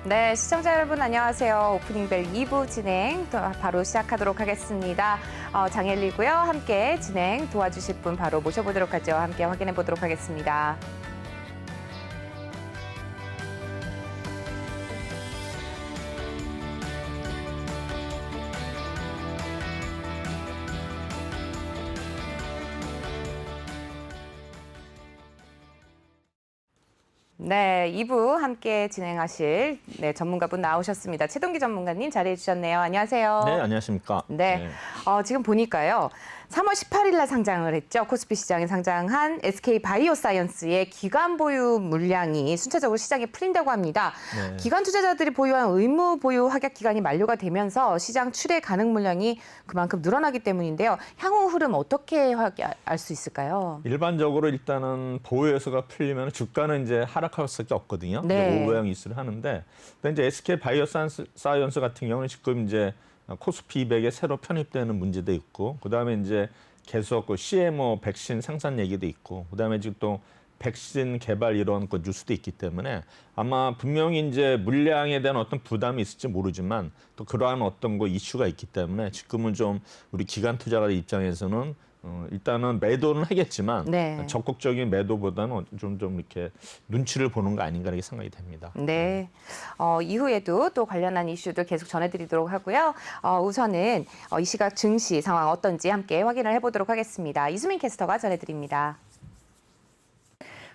네, 시청자 여러분 안녕하세요. 오프닝벨 2부 진행 바로 시작하도록 하겠습니다. 장엘리고요. 함께 진행 도와주실 분 바로 모셔보도록 하죠. 함께 확인해 보도록 하겠습니다. 네, 2부 함께 진행하실 전문가분 나오셨습니다. 최동기 전문가님 자리해 주셨네요. 안녕하세요. 네, 안녕하십니까. 네, 지금 보니까요. 3월 18일 날 상장을 했죠. 코스피 시장에 상장한 SK 바이오사이언스의 기관 보유 물량이 순차적으로 시장에 풀린다고 합니다. 네. 기관 투자자들이 보유한 의무 보유 확약 기간이 만료가 되면서 시장 출회 가능 물량이 그만큼 늘어나기 때문인데요. 향후 흐름 어떻게 알 수 있을까요? 일반적으로 일단은 보유 요소가 풀리면 주가는 이제 하락할 수밖에 없거든요. 네. 오보양 이슈를 하는데, 근데 이제 SK 바이오사이언스 같은 경우는 지금 이제 코스피 200에 새로 편입되는 문제도 있고, 그다음에 이제 계속 그 CMO 백신 생산 얘기도 있고, 그다음에 지금 또 백신 개발 이런 그 뉴스도 있기 때문에 아마 분명히 이제 물량에 대한 어떤 부담이 있을지 모르지만 또 그러한 어떤 그 이슈가 있기 때문에 지금은 좀 우리 기관 투자자 입장에서는 일단은 매도는 하겠지만 네. 적극적인 매도보다는 좀 이렇게 눈치를 보는 거 아닌가 이렇게 생각이 됩니다. 네, 이후에도 또 관련한 이슈들 계속 전해드리도록 하고요. 우선은 이 시각 증시 상황 어떤지 함께 확인을 해보도록 하겠습니다. 이수민 캐스터가 전해드립니다.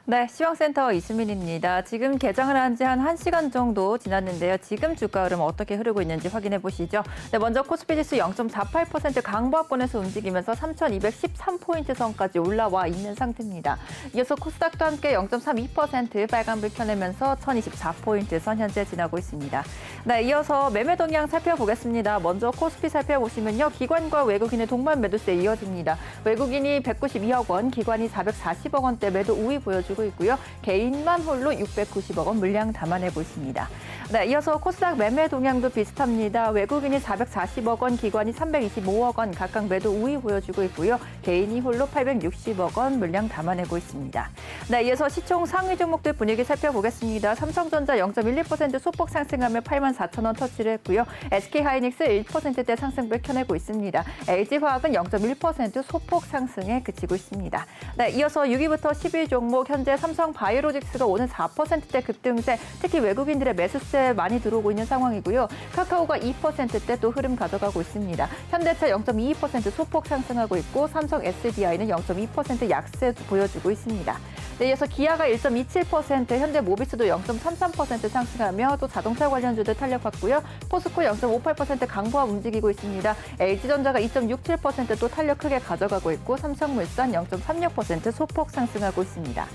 네, 시황센터 이수민입니다. 지금 개장을 한 지 한 1시간 정도 지났는데요. 지금 주가 흐름 어떻게 흐르고 있는지 확인해 보시죠. 네, 먼저 코스피 지수 0.48% 강보합권에서 움직이면서 3,213포인트 선까지 올라와 있는 상태입니다. 이어서 코스닥도 함께 0.32% 빨간불 켜내면서 1,024포인트 선 현재 지나고 있습니다. 네, 이어서 매매 동향 살펴보겠습니다. 먼저 코스피 살펴보시면요. 기관과 외국인의 동반 매도세 이어집니다. 외국인이 192억 원, 기관이 440억 원대 매도 우위 보여주고 있고요. 개인만 홀로 690억 원 물량 담아내고 있습니다. 네, 이어서 코스닥 매매 동향도 비슷합니다. 외국인이 440억 원, 기관이 325억 원 각각 매도 우위 보여주고 있고요. 개인이 홀로 860억 원 물량 담아내고 있습니다. 네, 이어서 시총 상위 종목들 분위기 살펴보겠습니다. 삼성전자 0.12% 소폭 상승하며 84,000원 터치를 했고요. SK하이닉스 1%대 상승을 켜내고 있습니다. LG화학은 0.1% 소폭 상승에 그치고 있습니다. 네, 이어서 6위부터 10위 종목 현재 삼성바이오로직스가 오늘 4%대 급등세, 특히 외국인들의 매수세 많이 들어오고 있는 상황이고요. 카카오가 2%대 또 흐름 가져가고 있습니다. 현대차 0.22% 소폭 상승하고 있고 삼성 SDI는 0.2% 약세 보여주고 있습니다. 네, 이어서 기아가 1.27%, 현대모비스도 0.33% 상승하며 또 자동차 관련주들 탄력받고요. 포스코 0.58% 강보합 움직이고 있습니다. LG전자가 2.67% 또 탄력 크게 가져가고 있고 삼성물산 0.36% 소폭 상승하고 있습니다.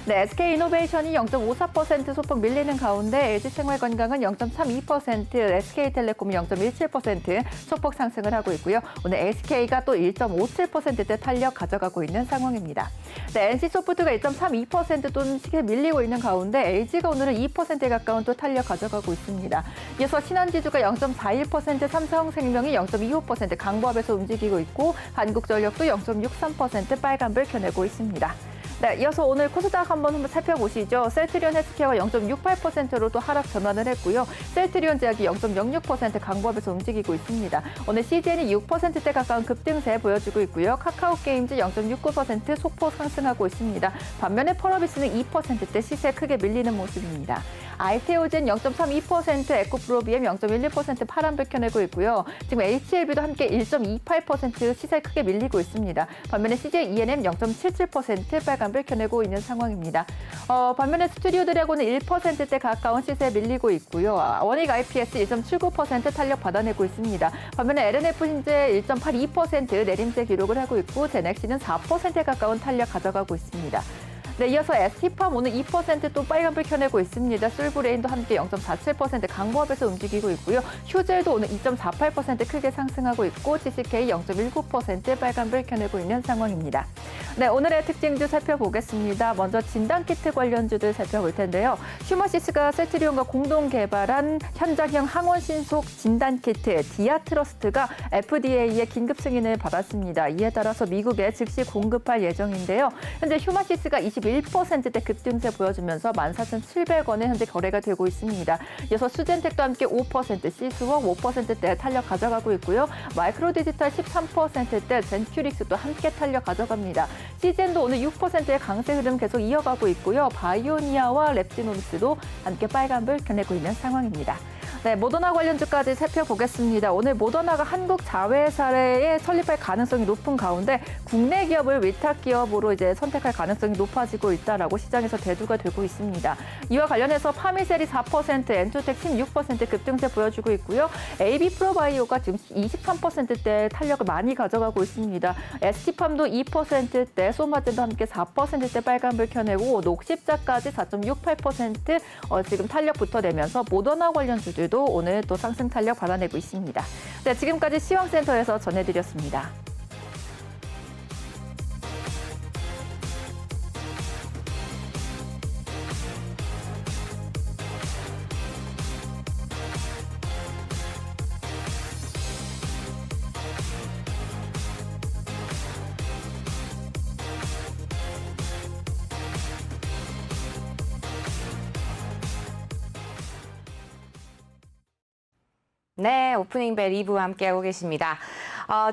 네, SK이노베이션이 0.54% 소폭 밀리는 가운데 LG생활건강은 0.32%, SK텔레콤이 0.17% 소폭 상승을 하고 있고요. 오늘 SK가 또 1.57%대 탄력 가져가고 있는 상황입니다. 네, NC소프트가 1.32% 또 시계 밀리고 있는 가운데 LG가 오늘은 2%에 가까운 또 탄력 가져가고 있습니다. 이어서 신한지주가 0.41%, 삼성생명이 0.25% 강보합에서 움직이고 있고 한국전력도 0.63% 빨간불 켜내고 있습니다. 네, 이어서 오늘 코스닥 한번 살펴보시죠. 셀트리온 헬스케어가 0.68%로 또 하락 전환을 했고요. 셀트리온 제약이 0.06% 강보합에서 움직이고 있습니다. 오늘 CGN이 6%대 가까운 급등세 보여주고 있고요. 카카오게임즈 0.69% 소폭 상승하고 있습니다. 반면에 펄어비스는 2%대 시세 크게 밀리는 모습입니다. 알테오젠 0.32%, 에코프로비엠 0.11% 파란불 켜내고 있고요. 지금 HLB도 함께 1.28% 시세 크게 밀리고 있습니다. 반면에 CJ ENM 0.77% 빨간불 켜내고 있는 상황입니다. 반면에 스튜디오드래곤은 1%대 가까운 시세에 밀리고 있고요. 원익 IPS 1.79% 탄력 받아내고 있습니다. 반면에 LNF 현재 1.82% 내림세 기록을 하고 있고 제넥시는 4%에 가까운 탄력 가져가고 있습니다. 네, 이어서 ST팜 오늘 2% 또 빨간불 켜내고 있습니다. 솔브레인도 함께 0.47% 강보합에서 움직이고 있고요. 휴젤도 오늘 2.48% 크게 상승하고 있고 GCK 0.19% 빨간불 켜내고 있는 상황입니다. 네, 오늘의 특징주 살펴보겠습니다. 먼저 진단키트 관련주들 살펴볼 텐데요. 휴머시스가 셀트리온과 공동 개발한 현장형 항원 신속 진단키트 디아트러스트가 FDA의 긴급 승인을 받았습니다. 이에 따라서 미국에 즉시 공급할 예정인데요. 현재 휴머시스가 25 21%대 급등세 보여주면서 14,700원에 현재 거래가 되고 있습니다. 이어서 수젠텍도 함께 5%, 시스웍 5%대 탄력 가져가고 있고요. 마이크로디지털 13%대, 젠큐릭스도 함께 탄력 가져갑니다. 시젠도 오늘 6%의 강세 흐름 계속 이어가고 있고요. 바이오니아와 랩지노믹스도 함께 빨간불 켜내고 있는 상황입니다. 네, 모더나 관련주까지 살펴보겠습니다. 오늘 모더나가 한국 자회사에 설립할 가능성이 높은 가운데 국내 기업을 위탁 기업으로 이제 선택할 가능성이 높아지고 있다라고 시장에서 대두가 되고 있습니다. 이와 관련해서 파미셀이 4%, 엔투텍 16% 급등세 보여주고 있고요. AB프로바이오가 지금 23%대 탄력을 많이 가져가고 있습니다. ST팜도 2%대, 소마젠도 함께 4%대 빨간불 켜내고 녹십자까지 4.68% 지금 탄력 붙어내면서 모더나 관련주들 도 오늘 또 상승 탄력 받아내고 있습니다. 네, 지금까지 시황센터에서 전해드렸습니다. 네, 오프닝 벨 2부 함께하고 계십니다.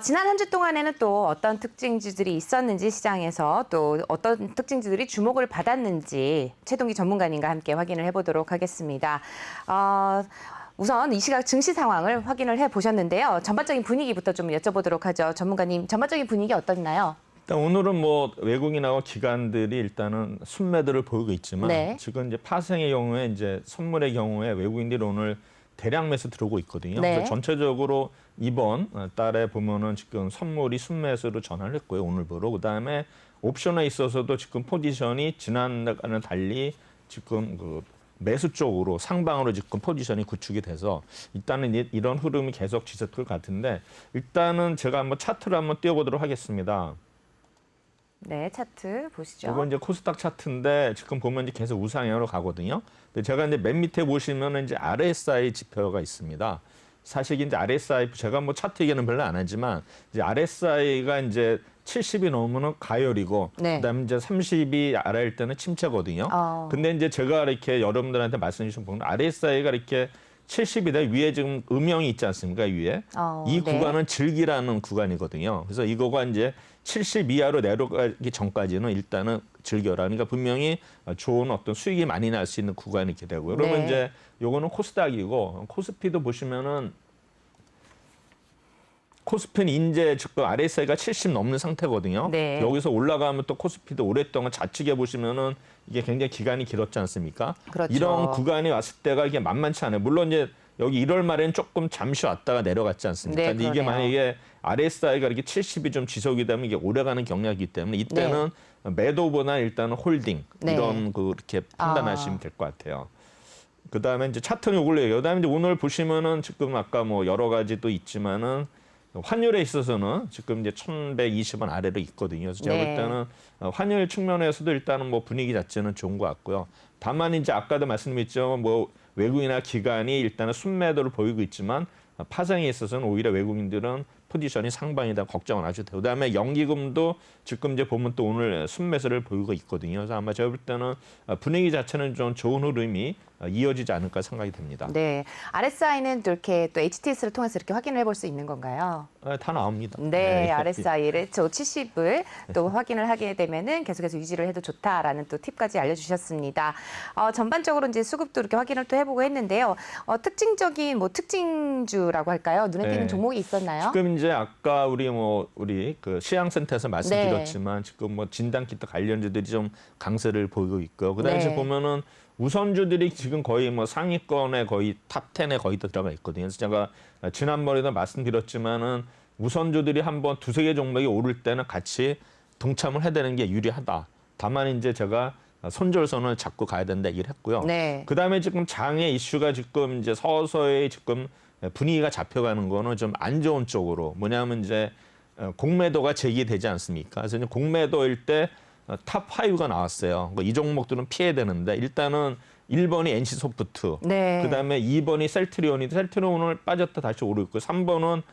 지난 한 주 동안에는 또 어떤 특징주들이 있었는지 시장에서 또 어떤 특징주들이 주목을 받았는지 최동기 전문가님과 함께 확인을 해보도록 하겠습니다. 우선 이 시각 증시 상황을 확인을 해보셨는데요. 전반적인 분위기부터 좀 여쭤보도록 하죠. 전문가님, 전반적인 분위기 어떻나요? 일단 오늘은 뭐 외국인하고 기관들이 일단은 순매도를 보이고 있지만 네. 지금 이제 파생의 경우에 이제 선물의 경우에 외국인들이 오늘 대량 매수 들어오고 있거든요. 네. 그래서 전체적으로 이번 달에 보면은 지금 선물이 순매수로 전환을 했고요. 오늘부로. 그다음에 옵션에 있어서도 지금 포지션이 지난달과는 달리 지금 그 매수 쪽으로 상방으로 지금 포지션이 구축이 돼서 일단은 이런 흐름이 계속 지속될 것 같은데 일단은 제가 한번 차트를 한번 띄워보도록 하겠습니다. 네, 차트 보시죠. 이건 이제 코스닥 차트인데 지금 보면 이제 계속 우상향으로 가거든요. 근데 제가 이제 맨 밑에 보시면은 이제 RSI 지표가 있습니다. 사실 이제 RSI 제가 뭐 차트 얘기는 별로 안 하지만 이제 RSI가 이제 70이 넘으면 가열이고 네. 그다음에 이제 30이 아래일 때는 침체거든요. 근데 이제 제가 이렇게 여러분들한테 말씀 주신 부분 RSI가 이렇게 70이다 위에 지금 음영이 있지 않습니까 위에 이 네. 구간은 즐기라는 구간이거든요. 그래서 이거가 이제 70 이하로 내려가기 전까지는 일단은 즐겨라. 그러니까 분명히 좋은 어떤 수익이 많이 날 수 있는 구간이 이렇게 되고요. 그러면 네. 이제 요거는 코스닥이고 코스피도 보시면은 코스피는 이제 지금 RSI가 70 넘는 상태거든요. 네. 여기서 올라가면 또 코스피도 오랫동안 좌측에 보시면은 이게 굉장히 기간이 길었지 않습니까? 그렇죠. 이런 구간이 왔을 때가 이게 만만치 않아요. 물론 이제 여기 1월 말에는 조금 잠시 왔다가 내려갔지 않습니까? 네, 근데 이게 그러네요. 만약에 RSI가 이렇게 70이 좀 지속이 되면 이게 오래가는 경향이기 때문에 이때는 매도보다 일단은 홀딩 네. 이런 그렇게 판단하시면 될 것 같아요. 그다음에 이제 차트는 이걸로 그다음에 이제 오늘 보시면은 지금 아까 뭐 여러 가지도 있지만은 환율에 있어서는 지금 이제 1,120원 아래로 있거든요. 그래서 제가 네. 볼 때는 환율 측면에서도 일단은 뭐 분위기 자체는 좋은 것 같고요. 다만 이제 아까도 말씀드렸죠. 뭐 외국이나 기관이 일단은 순매도를 보이고 있지만 파생에 있어서는 오히려 외국인들은 포지션이 상방이다 걱정을 하셔도 돼요. 그다음에 연기금도 지금 이제 보면 또 오늘 순매수를 보이고 있거든요. 그래서 아마 제가 볼 때는 분위기 자체는 좀 좋은 흐름이 이어지지 않을까 생각이 됩니다. 네, RSI는 또 이렇게 또 HTS를 통해서 이렇게 확인을 해볼 수 있는 건가요? 다 나옵니다. 네, RSI를 저 70을 또 확인을 하게 되면은 계속해서 유지를 해도 좋다라는 또 팁까지 알려주셨습니다. 전반적으로 이제 수급도 이렇게 확인을 또 해보고 했는데요. 특징적인 뭐 특징주라고 할까요? 눈에 띄는 네. 종목이 있었나요? 지금 이제 아까 우리 그 시향센터에서 말씀드렸지만 지금 뭐 진단키트 관련주들이 좀 강세를 보이고 있고요. 그다음에 네. 지금 보면은 우선주들이 지금 거의 뭐 상위권에 거의 탑 10에 거의 다 들어가 있거든요. 그래서 제가 지난번에도 말씀드렸지만은 우선주들이 한번 두세 개 종목이 오를 때는 같이 동참을 해야 되는 게 유리하다. 다만 이제 제가 손절선을 잡고 가야 된다 얘기를 했고요. 네. 그다음에 지금 장애 이슈가 지금 이제 서서히 지금 분위기가 잡혀가는 거는 좀 안 좋은 쪽으로 뭐냐면 이제 공매도가 제기되지 않습니까? 그래서 이제 공매도일 때 탑 5가 나왔어요. 이 종목들은 피해야 되는데 일단은 1번이 NC소프트, 네. 그다음에 2번이 셀트리온인데 셀트리온 오늘 빠졌다 다시 오르고 있고 3번은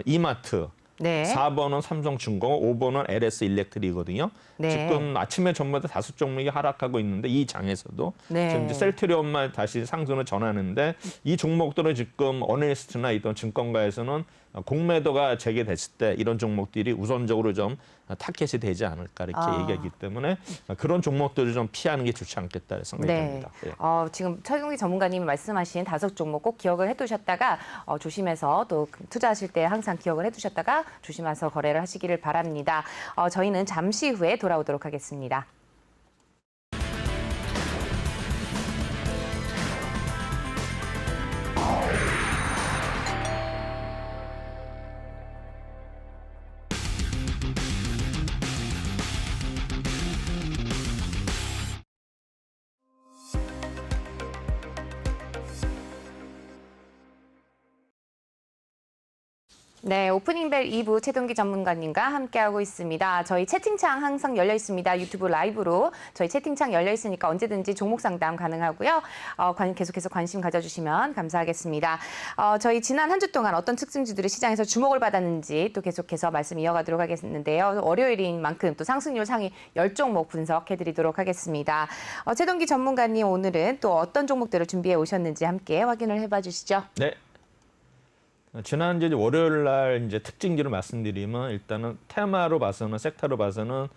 이마트, 네. 4번은 삼성중공업, 5번은 LS 일렉트릭이거든요. 네. 지금 아침에 전부 다 5종목이 하락하고 있는데 이 장에서도 네. 지금 이제 셀트리온만 다시 상승을 전하는데 이 종목들은 지금 어널리스트나 이런 증권가에서는 공매도가 재개됐을 때 이런 종목들이 우선적으로 좀 타겟이 되지 않을까 이렇게 얘기하기 때문에 그런 종목들을 좀 피하는 게 좋지 않겠다 생각이 네. 듭니다. 예. 지금 최동기 전문가님이 말씀하신 5종목 꼭 기억을 해두셨다가 조심해서 또 투자하실 때 항상 기억을 해두셨다가 조심해서 거래를 하시기를 바랍니다. 저희는 잠시 후에 돌아오도록 하겠습니다. 네, 오프닝벨 2부 최동기 전문가님과 함께하고 있습니다. 저희 채팅창 항상 열려 있습니다. 유튜브 라이브로 저희 채팅창 열려 있으니까 언제든지 종목 상담 가능하고요. 계속해서 관심 가져주시면 감사하겠습니다. 저희 지난 한 주 동안 어떤 특징주들이 시장에서 주목을 받았는지 또 계속해서 말씀 이어가도록 하겠는데요. 월요일인 만큼 또 상승률 상위 10종목 분석해드리도록 하겠습니다. 최동기 전문가님 오늘은 또 어떤 종목들을 준비해 오셨는지 함께 확인을 해봐 주시죠. 네. 지난 이제 월요일 날 이제 특징들을 말씀드리면 일단은 테마로 봐서는 섹터로 봐서는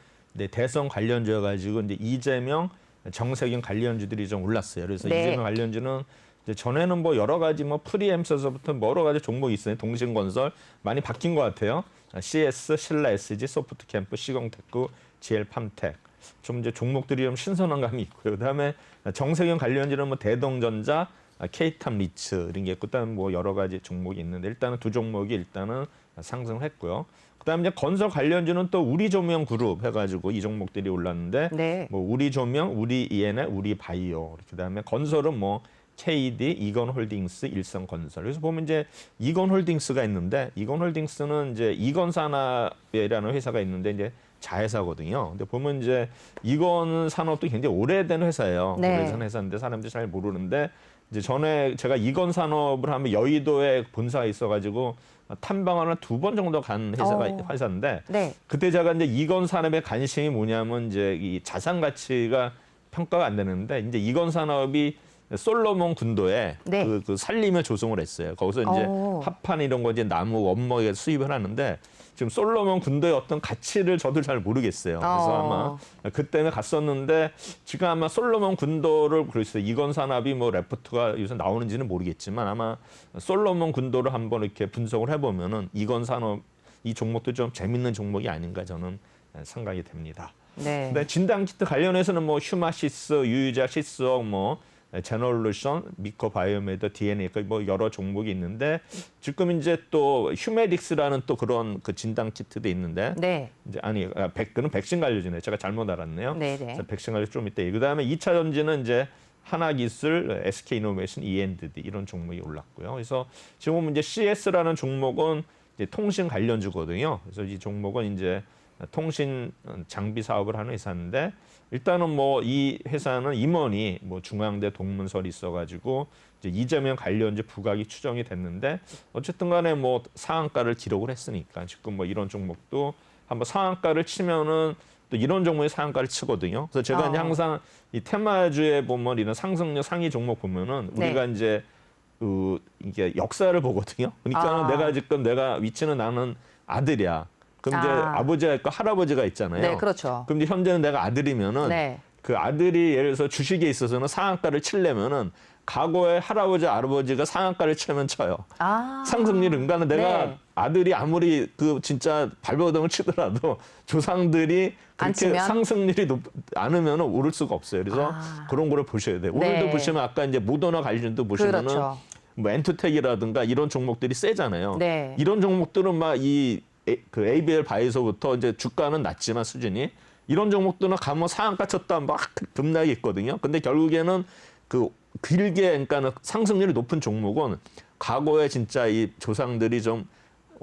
대선 관련주여 가지고 이제 이재명, 정세균 관련주들이 좀 올랐어요. 그래서 네. 이재명 관련주는 이제 전에는 뭐 여러 가지 뭐 프리엠서서부터 여러 가지 종목이 있어요. 동신건설 많이 바뀐 것 같아요. CS, 신라 SG, 소프트캠프, 시공테크, GL팜텍. 좀 이제 종목들이 좀 신선한 감이 있고요. 그다음에 정세균 관련주는 뭐 대동전자, K탑 리츠 이런 게 있고 그다음 뭐 여러 가지 종목이 있는데 일단은 두 종목이 일단은 상승을 했고요. 그다음에 이제 건설 관련주는 또 우리조명 그룹 해가지고 이 종목들이 올랐는데 네. 뭐 우리조명, 우리 ENL, 우리 바이오 그다음에 건설은 뭐 KD, 이건홀딩스, 일성건설. 그래서 보면 이제 이건홀딩스가 있는데 이건홀딩스는 이제 이건산업이라는 회사가 있는데 이제 자회사거든요. 근데 보면 이제 이건산업도 굉장히 오래된 회사예요. 네. 오래된 회사인데 사람들이 잘 모르는데 이제 전에 제가 이건산업을 하면 여의도에 본사가 있어가지고 탐방을 2번 정도 간 회사인데 네. 그때 제가 이제 이건산업의 관심이 뭐냐면 이제 이 자산 가치가 평가가 안 되는데 이제 이건산업이 솔로몬 군도에 네. 그 산림을 조성을 했어요. 거기서 이제 합판 이런 거 이제 나무 원목에 수입을 하는데 지금 솔로몬 군도의 어떤 가치를 저도 잘 모르겠어요. 그래서 아마 그때는 갔었는데 지금 아마 솔로몬 군도를 그랬어요. 이건산업이 뭐 레포트가 요새 나오는지는 모르겠지만 아마 솔로몬 군도를 한번 이렇게 분석을 해보면은 이건산업 이 종목도 좀 재밌는 종목이 아닌가 저는 생각이 됩니다. 네. 근데 진단키트 관련해서는 뭐 휴마시스, 유유자, 시스억, 뭐 제너럴루션, 미코바이오메드, DNA 뭐 여러 종목이 있는데 지금 이제 또 휴메딕스라는 또 그런 그 진단 키트도 있는데 네. 이제 그는 백신 관련주네. 제가 잘못 알았네요. 네네. 그래서 백신 관련 좀 이따. 그다음에 2차 전지는 이제 하나기술, SK이노베이션, E&D 이런 종목이 올랐고요. 그래서 지금 이제 CS라는 종목은 이제 통신 관련주거든요. 그래서 이 종목은 이제 통신 장비 사업을 하는 회사인데 일단은 뭐 이 회사는 임원이 뭐 중앙대 동문설이 있어가지고 이제 이재명 관련주 부각이 추정이 됐는데 어쨌든 간에 뭐 상한가를 기록을 했으니까 지금 뭐 이런 종목도 한번 상한가를 치면은 또 이런 종목이 상한가를 치거든요. 그래서 제가 이제 항상 이 테마주에 보면 이런 상승률 상위 종목 보면은 우리가 이제 이게 역사를 보거든요. 그러니까 내가 위치는 나는 아들이야. 그럼 이제 아버지가 있고 할아버지가 있잖아요. 네, 그렇죠. 그럼 이제 현재는 내가 아들이면은 네. 그 아들이 예를 들어서 주식에 있어서는 상한가를 치려면은 과거에 할아버지, 할아버지가 상한가를 치면 쳐요. 상승률 그러니까 내가 네. 아들이 아무리 그 진짜 발버둥을 치더라도 조상들이 안 그렇게 치면? 상승률이 않으면 오를 수가 없어요. 그래서 그런 거를 보셔야 돼요. 오늘도 네. 보시면 아까 이제 모더나 관련도 보시면은 그렇죠. 뭐 엔투텍이라든가 이런 종목들이 세잖아요. 네. 이런 종목들은 막 그 ABL 바이오서부터 이제 주가는 낮지만 수준이 이런 종목들은 가면 상한가 쳤다 막 급락이 있거든요. 근데 결국에는 그 길게 그러니까는 상승률이 높은 종목은 과거에 진짜 이 조상들이 좀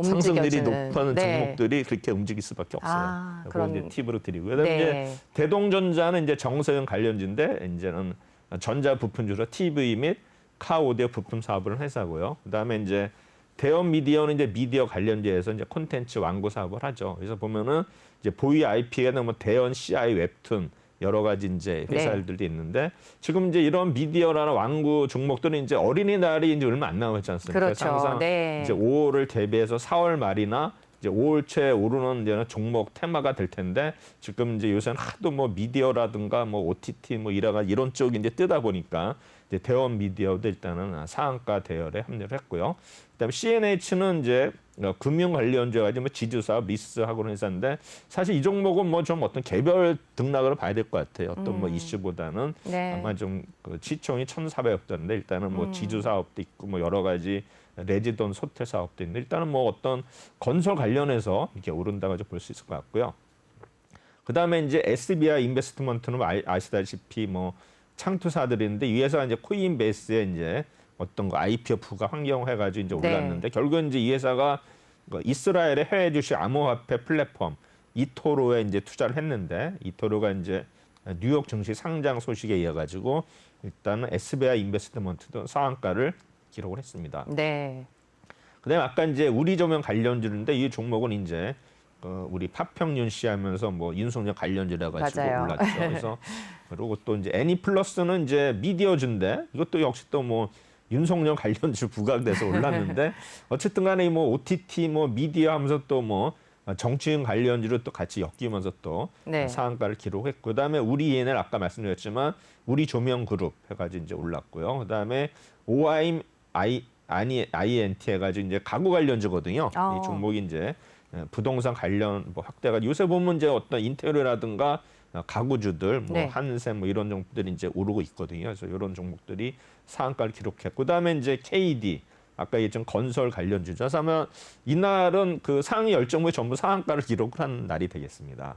상승률이 높은 종목들이 그렇게 움직일 수밖에 없어요. 그런 이제 팁으로 드리고요. 그다음에 이제 대동전자는 이제 정세현 관련주인데 이제는 전자 부품주로 TV 및 카 오디오 부품 사업을 회사고요. 그다음에 이제 대형 미디어는 이제 미디어 관련주에서 이제 콘텐츠 완구 사업을 하죠. 그래서 보면은 이제 보이 IP에는 뭐 대형 CI 웹툰 여러 가지 이제 회사들도 있는데 지금 이제 이런 미디어라는 완구 종목들은 이제 어린이날이 이제 얼마 안 남았지 않습니까? 그렇죠. 항상 네. 이제 5월을 대비해서 4월 말이나 이제 5월 초에 오르는 이제 종목 테마가 될 텐데 지금 이제 요새는 하도 뭐 미디어라든가 뭐 OTT 뭐 이런 쪽이 이제 뜨다 보니까 이제 대원 미디어도 일단은 상한가 대열에 합류를 했고요. 그다음에 CNH는 이제 금융 관련주에 가지고 뭐 지주사업 리스하고는 회사인데 사실 이 종목은 뭐 좀 어떤 개별 등락으로 봐야 될 것 같아요. 어떤 뭐 이슈보다는 네. 아마 좀 그 시총이 1,400억 달러인데 일단은 뭐 지주 사업도 있고 뭐 여러 가지 레지던스 호텔 사업도 있는데 일단은 뭐 어떤 건설 관련해서 이렇게 오른다고 볼 수 있을 것 같고요. 그다음에 이제 SBI 인베스트먼트는 아시다시피 뭐 창투사들인데 이 회사가 이제 코인베이스에 이제 어떤 거 IPO 부가 환경해가지고 이제 네. 올랐는데 결국은 이제 이 회사가 그 이스라엘의 해외 주식 암호화폐 플랫폼 이토로에 이제 투자를 했는데 이토로가 이제 뉴욕 증시 상장 소식에 이어 가지고 일단은 SBI 인베스트먼트도 상한가를 기록을 했습니다. 네. 그다음에 아까 이제 우리 조명 관련주인데 이 종목은 이제 우리 파평윤 씨 하면서 뭐 윤석열 관련주라 가지고 맞아요. 올랐죠. 그래서 그리고 또 이제 애니플러스는 이제 미디어주인데 이것도 역시 또 뭐 윤석열 관련주 부각돼서 올랐는데 어쨌든 간에 뭐 OTT 뭐 미디어 하면서 또 뭐 정치인 관련주로 또 같이 엮이면서 또 네. 상한가를 기록했고 그다음에 우리 ENL 아까 말씀드렸지만 우리 조명그룹 해가지고 이제 올랐고요. 그다음에 OIM INT 해가지고 이제 가구 관련주거든요. 이 종목이 이제 부동산 관련 뭐 확대가 요새 보면 이제 어떤 인테리어라든가 가구주들 뭐 네. 한샘 뭐 이런 종목들이 이제 오르고 있거든요. 그래서 이런 종목들이 상한가를 기록했고 그다음에 이제 KD 아까 얘기했던 건설 관련주죠. 그래서 아마 이날은 그 상위 10종목이 전부 상한가를 기록을 한 날이 되겠습니다.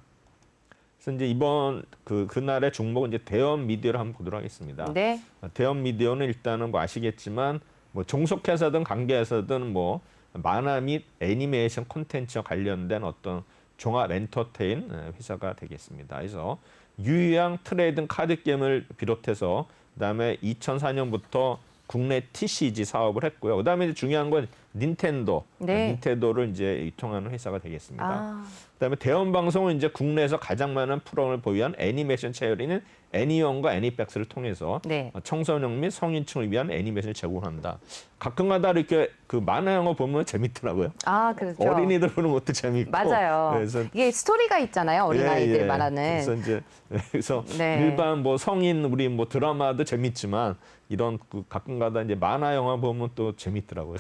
그래서 이제 이번 그날의 종목은 이제 대형 미디어를 한번 보도록 하겠습니다. 네. 대형 미디어는 일단은 뭐 아시겠지만 뭐 종속회사든 관계회사든 뭐 만화 및 애니메이션 콘텐츠와 관련된 어떤 종합 엔터테인 회사가 되겠습니다. 그래서 유희양 트레이딩 카드 게임을 비롯해서 그다음에 2004년부터 국내 TCG 사업을 했고요. 그다음에 이제 중요한 건 닌텐도, 네. 닌텐도를 이제 유통하는 회사가 되겠습니다. 아, 그다음에 대형 방송은 이제 국내에서 가장 많은 프로그램을 보유한 애니메이션 채널인 애니원과 애니백스를 통해서 네. 청소년 및 성인층을 위한 애니메이션을 제공한다. 가끔가다 이렇게 그 만화 영화 보면 재밌더라고요. 아, 그렇죠. 어린이들 보는 것도 재밌고. 맞아요. 그래서 이게 스토리가 있잖아요. 어린아이들 만화는. 그래서 이제 그래서 네. 일반 뭐 성인 우리 뭐 드라마도 재밌지만 이런 그 가끔가다 이제 만화 영화 보면 또 재밌더라고요.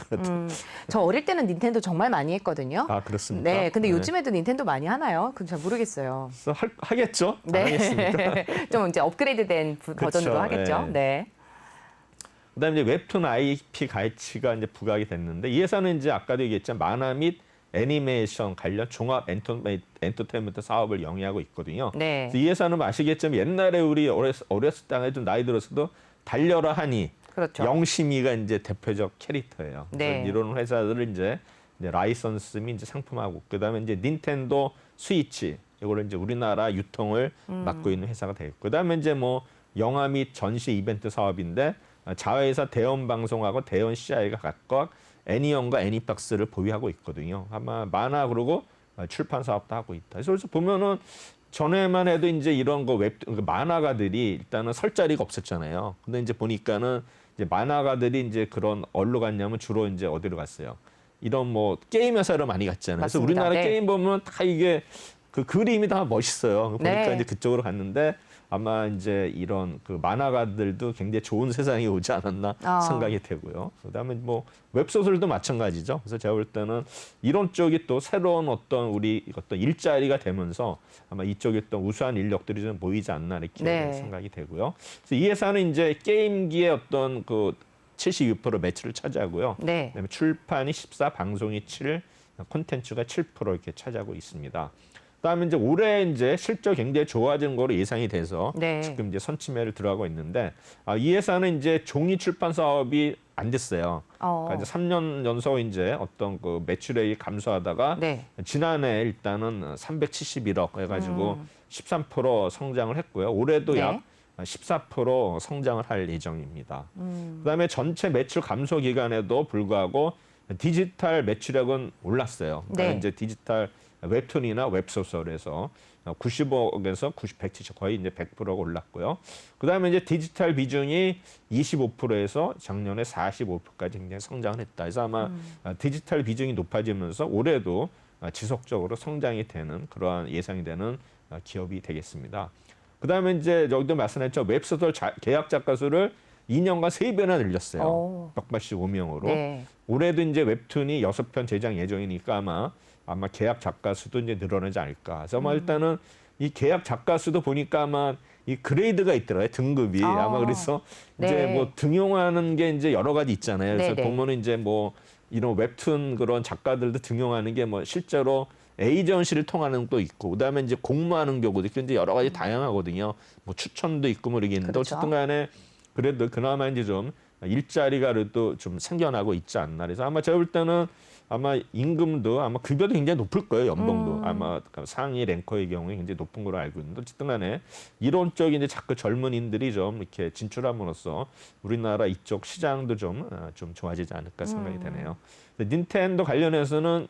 저 어릴 때는 닌텐도 정말 많이 했거든요. 아 그렇습니까? 네, 근데 요즘에도 닌텐도 많이 하나요? 그건 잘 모르겠어요. 그래서 하겠죠? 안 네, 하겠습니까? 좀 이제 업그레이드된 버전으로 그쵸, 하겠죠. 예. 네, 그다음에 이제 웹툰 IP 가치가 이제 부각이 됐는데 이 회사는 이제 아까도 얘기했지만 만화 및 애니메이션 관련 종합 엔터테인먼트 사업을 영위하고 있거든요. 네, 그래서 이 회사는 아시겠지만 옛날에 우리 어렸을 때 좀 나이 들어서도 달려라 하니 그렇죠. 영심이가 이제 대표적 캐릭터예요. 네. 그래서 이런 회사들을 이제 라이선스 및 이제 상품하고 그다음에 이제 닌텐도 스위치 이거를 이제 우리나라 유통을 맡고 있는 회사가 되겠고 그다음에 이제 뭐 영화 및 전시 이벤트 사업인데 자회사 대형 방송하고 대형 CI가 각각 애니언과 애니박스를 보유하고 있거든요. 아마 만화 그리고 출판 사업도 하고 있다. 그래서 보면은 전에만 해도 이제 이런 거 만화가들이 일단은 설 자리가 없었잖아요. 근데 이제 보니까는 이제 만화가들이 이제 그런 어디로 갔냐면 주로 이제 어디로 갔어요. 이런 뭐 게임 회사로 많이 갔잖아요. 그래서 맞습니다. 우리나라 네. 게임 보면 다 이게 그 그림이 다 멋있어요. 보니까 네. 이제 그쪽으로 갔는데 아마 이제 이런 그 만화가들도 굉장히 좋은 세상이 오지 않았나 생각이 되고요. 그다음에 뭐 웹소설도 마찬가지죠. 그래서 제가 볼 때는 이런 쪽이 또 새로운 어떤 우리 어떤 일자리가 되면서 아마 이쪽에 또 우수한 인력들이 좀 모이지 않나 이렇게 네. 생각이 되고요. 그래서 이 회사는 이제 게임기의 어떤 그 76% 매출을 차지하고요. 네, 그다음에 출판이 14, 방송이 7, 콘텐츠가 7% 이렇게 차지하고 있습니다. 그다음에 이제 올해 이제 실적 굉장히 좋아지는 거로 예상이 돼서 네. 지금 이제 선침해를 들어가고 있는데 이 회사는 이제 종이 출판 사업이 안 됐어요. 그러니까 이제 3년 연속 이제 어떤 그 매출액이 감소하다가 네. 지난해 일단은 371억 해가지고 13% 성장을 했고요. 올해도 네. 약 14% 성장을 할 예정입니다. 그다음에 전체 매출 감소 기간에도 불구하고 디지털 매출액은 올랐어요. 그러니까 네. 이제 디지털 웹툰이나 웹소설에서 90억에서 170 거의 이제 100%가 올랐고요. 그다음에 이제 디지털 비중이 25%에서 작년에 45%까지 굉장히 성장을 했다. 그래서 아마 디지털 비중이 높아지면서 올해도 지속적으로 성장이 되는 그러한 예상이 되는 기업이 되겠습니다. 그다음에 이제 여기도 말씀했죠. 웹소설 계약 작가 수를 2년간 3배나 늘렸어요. 오. 185명으로. 네. 올해도 이제 웹툰이 6편 제작 예정이니까 아마 계약 작가 수도 이제 늘어나지 않을까. 그래서 일단은 이 계약 작가 수도 보니까 아마 이 그레이드가 있더라고요. 등급이. 아마 그래서 이제 네. 뭐 등용하는 게 이제 여러 가지 있잖아요. 그래서 네네. 보면은 이제 뭐 이런 웹툰 그런 작가들도 등용하는 게 뭐 실제로 에이전시를 통하는 것도 있고, 그다음에 이제 공모하는 경우도 있고, 이제 여러 가지 다양하거든요. 뭐 추천도 있고 뭐 이게 있는데 그렇죠. 어쨌든 간에 그래도 그나마 이제 좀 일자리가 그래도 좀 생겨나고 있지 않나. 그래서 아마 제가 볼 때는 아마 임금도 아마 급여도 굉장히 높을 거예요. 연봉도 아마 상위 랭커의 경우에 굉장히 높은 걸로 알고 있는데 어쨌든 간에 이론적인 이제 자꾸 젊은이들이 좀 이렇게 진출함으로써 우리나라 이쪽 시장도 좀 좋아지지 않을까 생각이 되네요. 닌텐도 관련해서는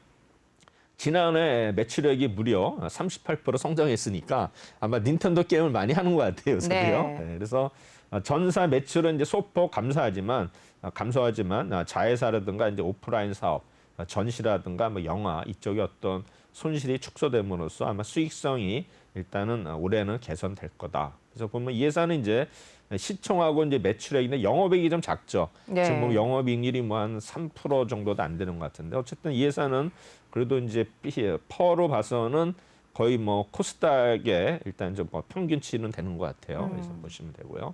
지난해 매출액이 무려 38% 성장했으니까 아마 닌텐도 게임을 많이 하는 것 같아요. 요새도요. 네. 네, 그래서 전사 매출은 이제 소폭 감소하지만 자회사라든가 이제 오프라인 사업, 전시라든가 뭐 영화 이쪽에 어떤 손실이 축소됨으로써 아마 수익성이 일단은 올해는 개선될 거다. 그래서 보면 이 회사는 이제 시총하고 이제 매출액인데 영업이익이 좀 작죠. 네. 지금 뭐 영업이익률이 뭐 한 3% 정도도 안 되는 것 같은데 어쨌든 이 회사는 그래도 이제 퍼로 봐서는 거의 뭐 코스닥에 일단 좀 뭐 평균치는 되는 것 같아요. 그래서 보시면 되고요.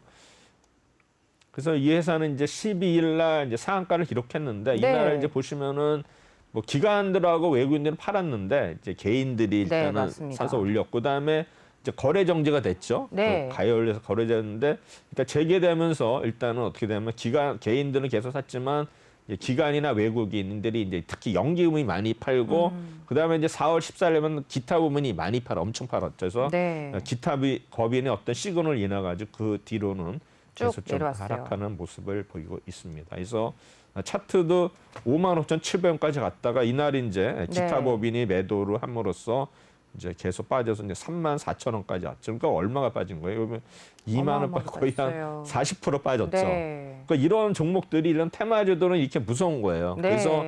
그래서 이 회사는 이제 12일 날 이제 상한가를 기록했는데 네. 이날 이제 보시면은 뭐 기관들하고 외국인들은 팔았는데 이제 개인들이 일단은 맞습니다. 사서 올렸고 그다음에 이제 거래 정지가 됐죠. 네. 가열에서 거래됐는데 그러니까 재개되면서 일단은 어떻게 되냐면 개인들은 계속 샀지만 이제 기관이나 외국인들이 이제 특히 연기금이 많이 팔고 그다음에 이제 4월 14일에는 기타 부문이 많이 엄청 팔았죠. 그래서 네. 기타 법인의 어떤 시그널을 인해 가지고 그 뒤로는 쭉 계속 좀 내려왔어요. 하락하는 모습을 보이고 있습니다. 그래서 차트도 55,700원까지 갔다가 이날 이제 기타 네. 법인이 매도를 함으로써 이제 계속 빠져서 이제 34,000원까지 왔죠. 그러니까 얼마가 빠진 거예요? 그러면 2만 원 어마어마하게 거의 한 빠졌어요. 40% 빠졌죠. 네. 그러니까 이런 종목들이 이런 테마주들은 이렇게 무서운 거예요. 네. 그래서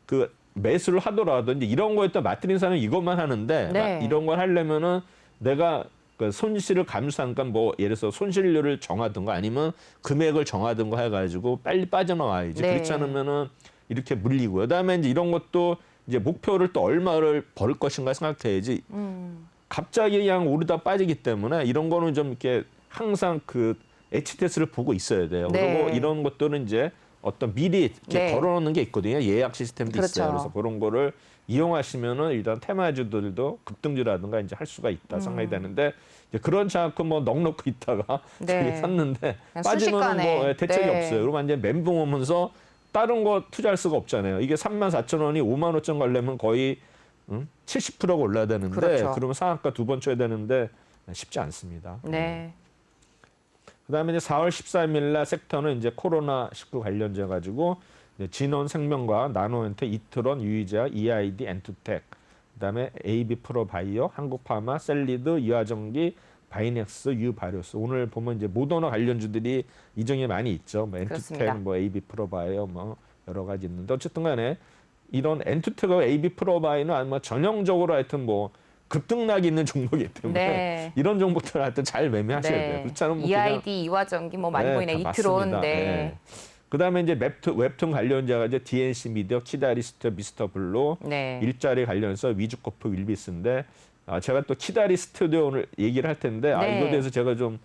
그 매수를 하더라도 이제 이런 거에 또 맞들인 사람은 이것만 하는데 네. 이런 걸 하려면은 내가 그 손실을 감수한 그러니까 뭐 예를 들어서 손실률을 정하든가 아니면 금액을 정하든가 해가지고 빨리 빠져나와야지. 네. 그렇지 않으면은 이렇게 물리고요. 그다음에 이제 이런 것도 이제 목표를 또 얼마를 벌 것인가 생각해야지. 갑자기 그냥 오르다 빠지기 때문에 이런 거는 좀 이렇게 항상 그 HTS를 보고 있어야 돼요. 네. 그리고 이런 것들은 이제 어떤 미리 이렇게 네. 걸어놓는 게 있거든요. 예약 시스템도 그렇죠. 있어요. 그래서 그런 거를 이용하시면은 일단 테마주들도 급등주라든가 이제 할 수가 있다 생각이 되는데 이제 그렇지 않고 뭐 넉넉히 있다가 네. 저기 샀는데 그냥 빠지면 순식간에. 뭐 대책이 네. 없어요. 그러면 이제 멘붕 오면서 다른 거 투자할 수가 없잖아요. 이게 34,000원이 5만 5천 가려면 거의 70%가 올라야 되는데 그렇죠. 그러면 상한가 2번 쳐야 되는데 쉽지 않습니다. 네. 그다음에 이제 4월 13일 날 섹터는 이제 코로나19 관련돼 가지고 진원생명과 나노엔테, 이트론, 유이제아, EID, 엔투텍, 그다음에 AB 프로바이오, 한국파마, 셀리드, 이화전기, 바이넥스, 유바리오스. 오늘 보면 이제 모더나 관련주들이 이 중에 많이 있죠. 뭐 그렇습니다. 엔투텍, 뭐 AB 프로바이오, 뭐 여러 가지 있는데 어쨌든간에 이런 엔투텍과 AB 프로바이오는 아마 전형적으로 하여튼 뭐 급등락이 있는 종목이기 때문에 네. 이런 종목들 하여튼 잘 매매하셔야 돼요. 그렇지 않으면 뭐 그냥 EID, 이화전기 뭐 많이 보이네. 다 이트론. 맞습니다. 네. 그다음에 이제 웹툰 관련자가 이제 DNC 미디어, 키다리스트, 미스터 블루, 네. 일자리 관련해서 위즈코프, 윌비스인데 제가 또 키다리 스튜디오 오늘 얘기를 할 텐데 네. 이거에 대해서 제가 좀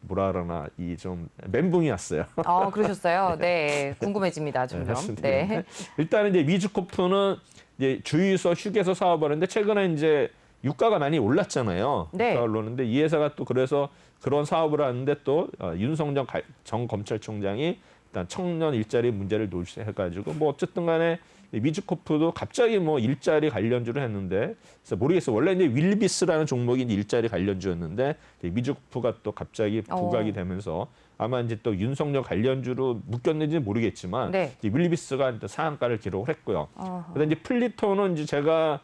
뭐라 그러나 이 좀 멘붕이 왔어요. 그러셨어요. 네. 궁금해집니다. 점점. 말씀드리는데 네. 일단은 이제 위즈코프는 이제 주유소, 휴게소 사업을 하는데 최근에 이제 유가가 많이 올랐잖아요. 네. 유가가 올랐는데 이 회사가 또 그래서 그런 사업을 하는데 또 윤석열 전 검찰총장이 일단 청년 일자리 문제를 노출해가지고 뭐 어쨌든 간에 미즈코프도 갑자기 뭐 일자리 관련주를 했는데 그래서 모르겠어요. 원래 이제 윌비스라는 종목이 이제 일자리 관련주였는데 미즈코프가 또 갑자기 부각이 되면서 아마 이제 또 윤석열 관련주로 묶였는지는 모르겠지만 네. 이제 윌비스가 이제 상한가를 기록을 했고요. 그다음 이제 플리토는 이제 제가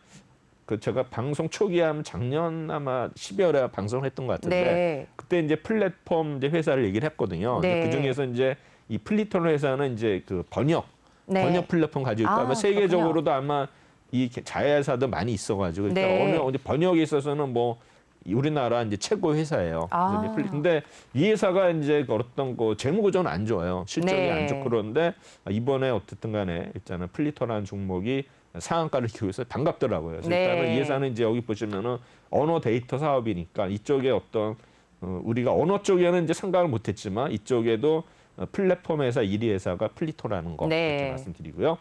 방송 초기에 하면 작년 아마 12월에 방송을 했던 것 같은데 네. 그때 이제 플랫폼 이제 회사를 얘기를 했거든요. 네. 그 중에서 이제 이 플리톤 회사는 이제 그 번역 플랫폼 가지고 있고 아, 아마 세계적으로도 아마 이 자회사도 많이 있어가지고 일단 네. 어디 번역에 있어서는 뭐 우리나라 이제 최고 회사예요. 아. 근데 이 회사가 이제 어떤 거 재무 구조는 안 좋아요. 실적이 네. 안 좋고 그런데 이번에 어쨌든 간에 일단은 플리톤이라는 종목이 상한가를 기록해서 반갑더라고요. 그래서 네. 일단은 이 회사는 이제 여기 보시면은 언어 데이터 사업이니까 이쪽에 어떤 우리가 언어 쪽에는 이제 생각을 못했지만 이쪽에도 플랫폼 회사 1위 회사가 플리토라는 거 네. 이렇게 말씀드리고요.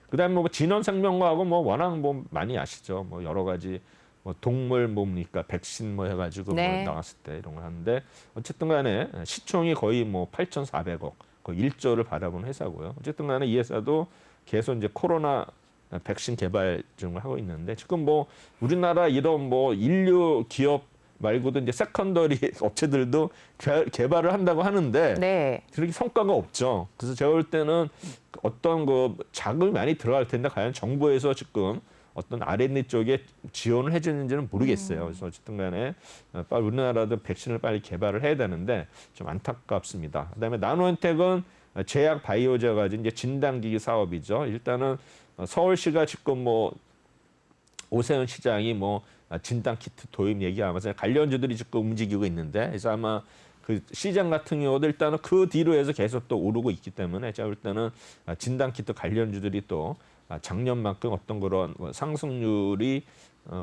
그다음에 뭐 진원생명과학은 뭐 워낙 뭐 많이 아시죠. 뭐 여러 가지 뭐 동물 뭡니까 백신 뭐 해가지고 네. 뭐 나왔을 때 이런 걸 하는데 어쨌든간에 시총이 거의 뭐 8,400억, 거의 1조를 바라보는 회사고요. 어쨌든간에 이 회사도 계속 이제 코로나 백신 개발 중을 하고 있는데 지금 뭐 우리나라 이런 뭐 인류 기업 말고도 이제 세컨더리 업체들도 개발을 한다고 하는데 네. 그렇게 성과가 없죠. 그래서 제가 볼 때는 어떤 그 자금이 많이 들어갈 텐데 과연 정부에서 지금 어떤 R&D 쪽에 지원을 해주는지는 모르겠어요. 그래서 어쨌든 간에 빨리 우리나라도 백신을 빨리 개발을 해야 되는데 좀 안타깝습니다. 그다음에 나노엔텍은 제약 바이오제가 가진 이제 진단기기 사업이죠. 일단은 서울시가 지금 뭐 오세훈 시장이 뭐 진단 키트 도입 얘기하면서 관련주들이 지금 움직이고 있는데 그래서 아마 그 시장 같은 경우도 일단은 그 뒤로 해서 계속 또 오르고 있기 때문에 제가 볼 때는 진단 키트 관련주들이 또 작년만큼 어떤 그런 상승률이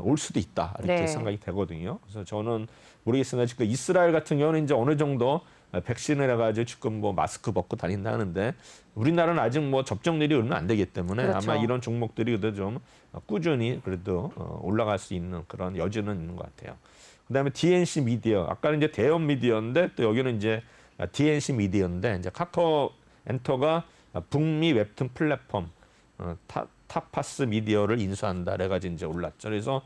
올 수도 있다 이렇게 네. 생각이 되거든요. 그래서 저는 모르겠으나 지금 이스라엘 같은 경우는 이제 어느 정도 백신을 해가지고 지금 뭐 마스크 벗고 다닌다 하는데 우리나라는 아직 뭐 접종률이 얼마 안 되기 때문에 그렇죠. 아마 이런 종목들이 그래도 좀 꾸준히 그래도 올라갈 수 있는 그런 여지는 있는 것 같아요. 그다음에 DNC 미디어 아까는 이제 대형 미디어인데 또 여기는 이제 DNC 미디어인데 이제 카카오 엔터가 북미 웹툰 플랫폼 타파스 미디어를 인수한다 그래가지고 이제 올랐죠. 그래서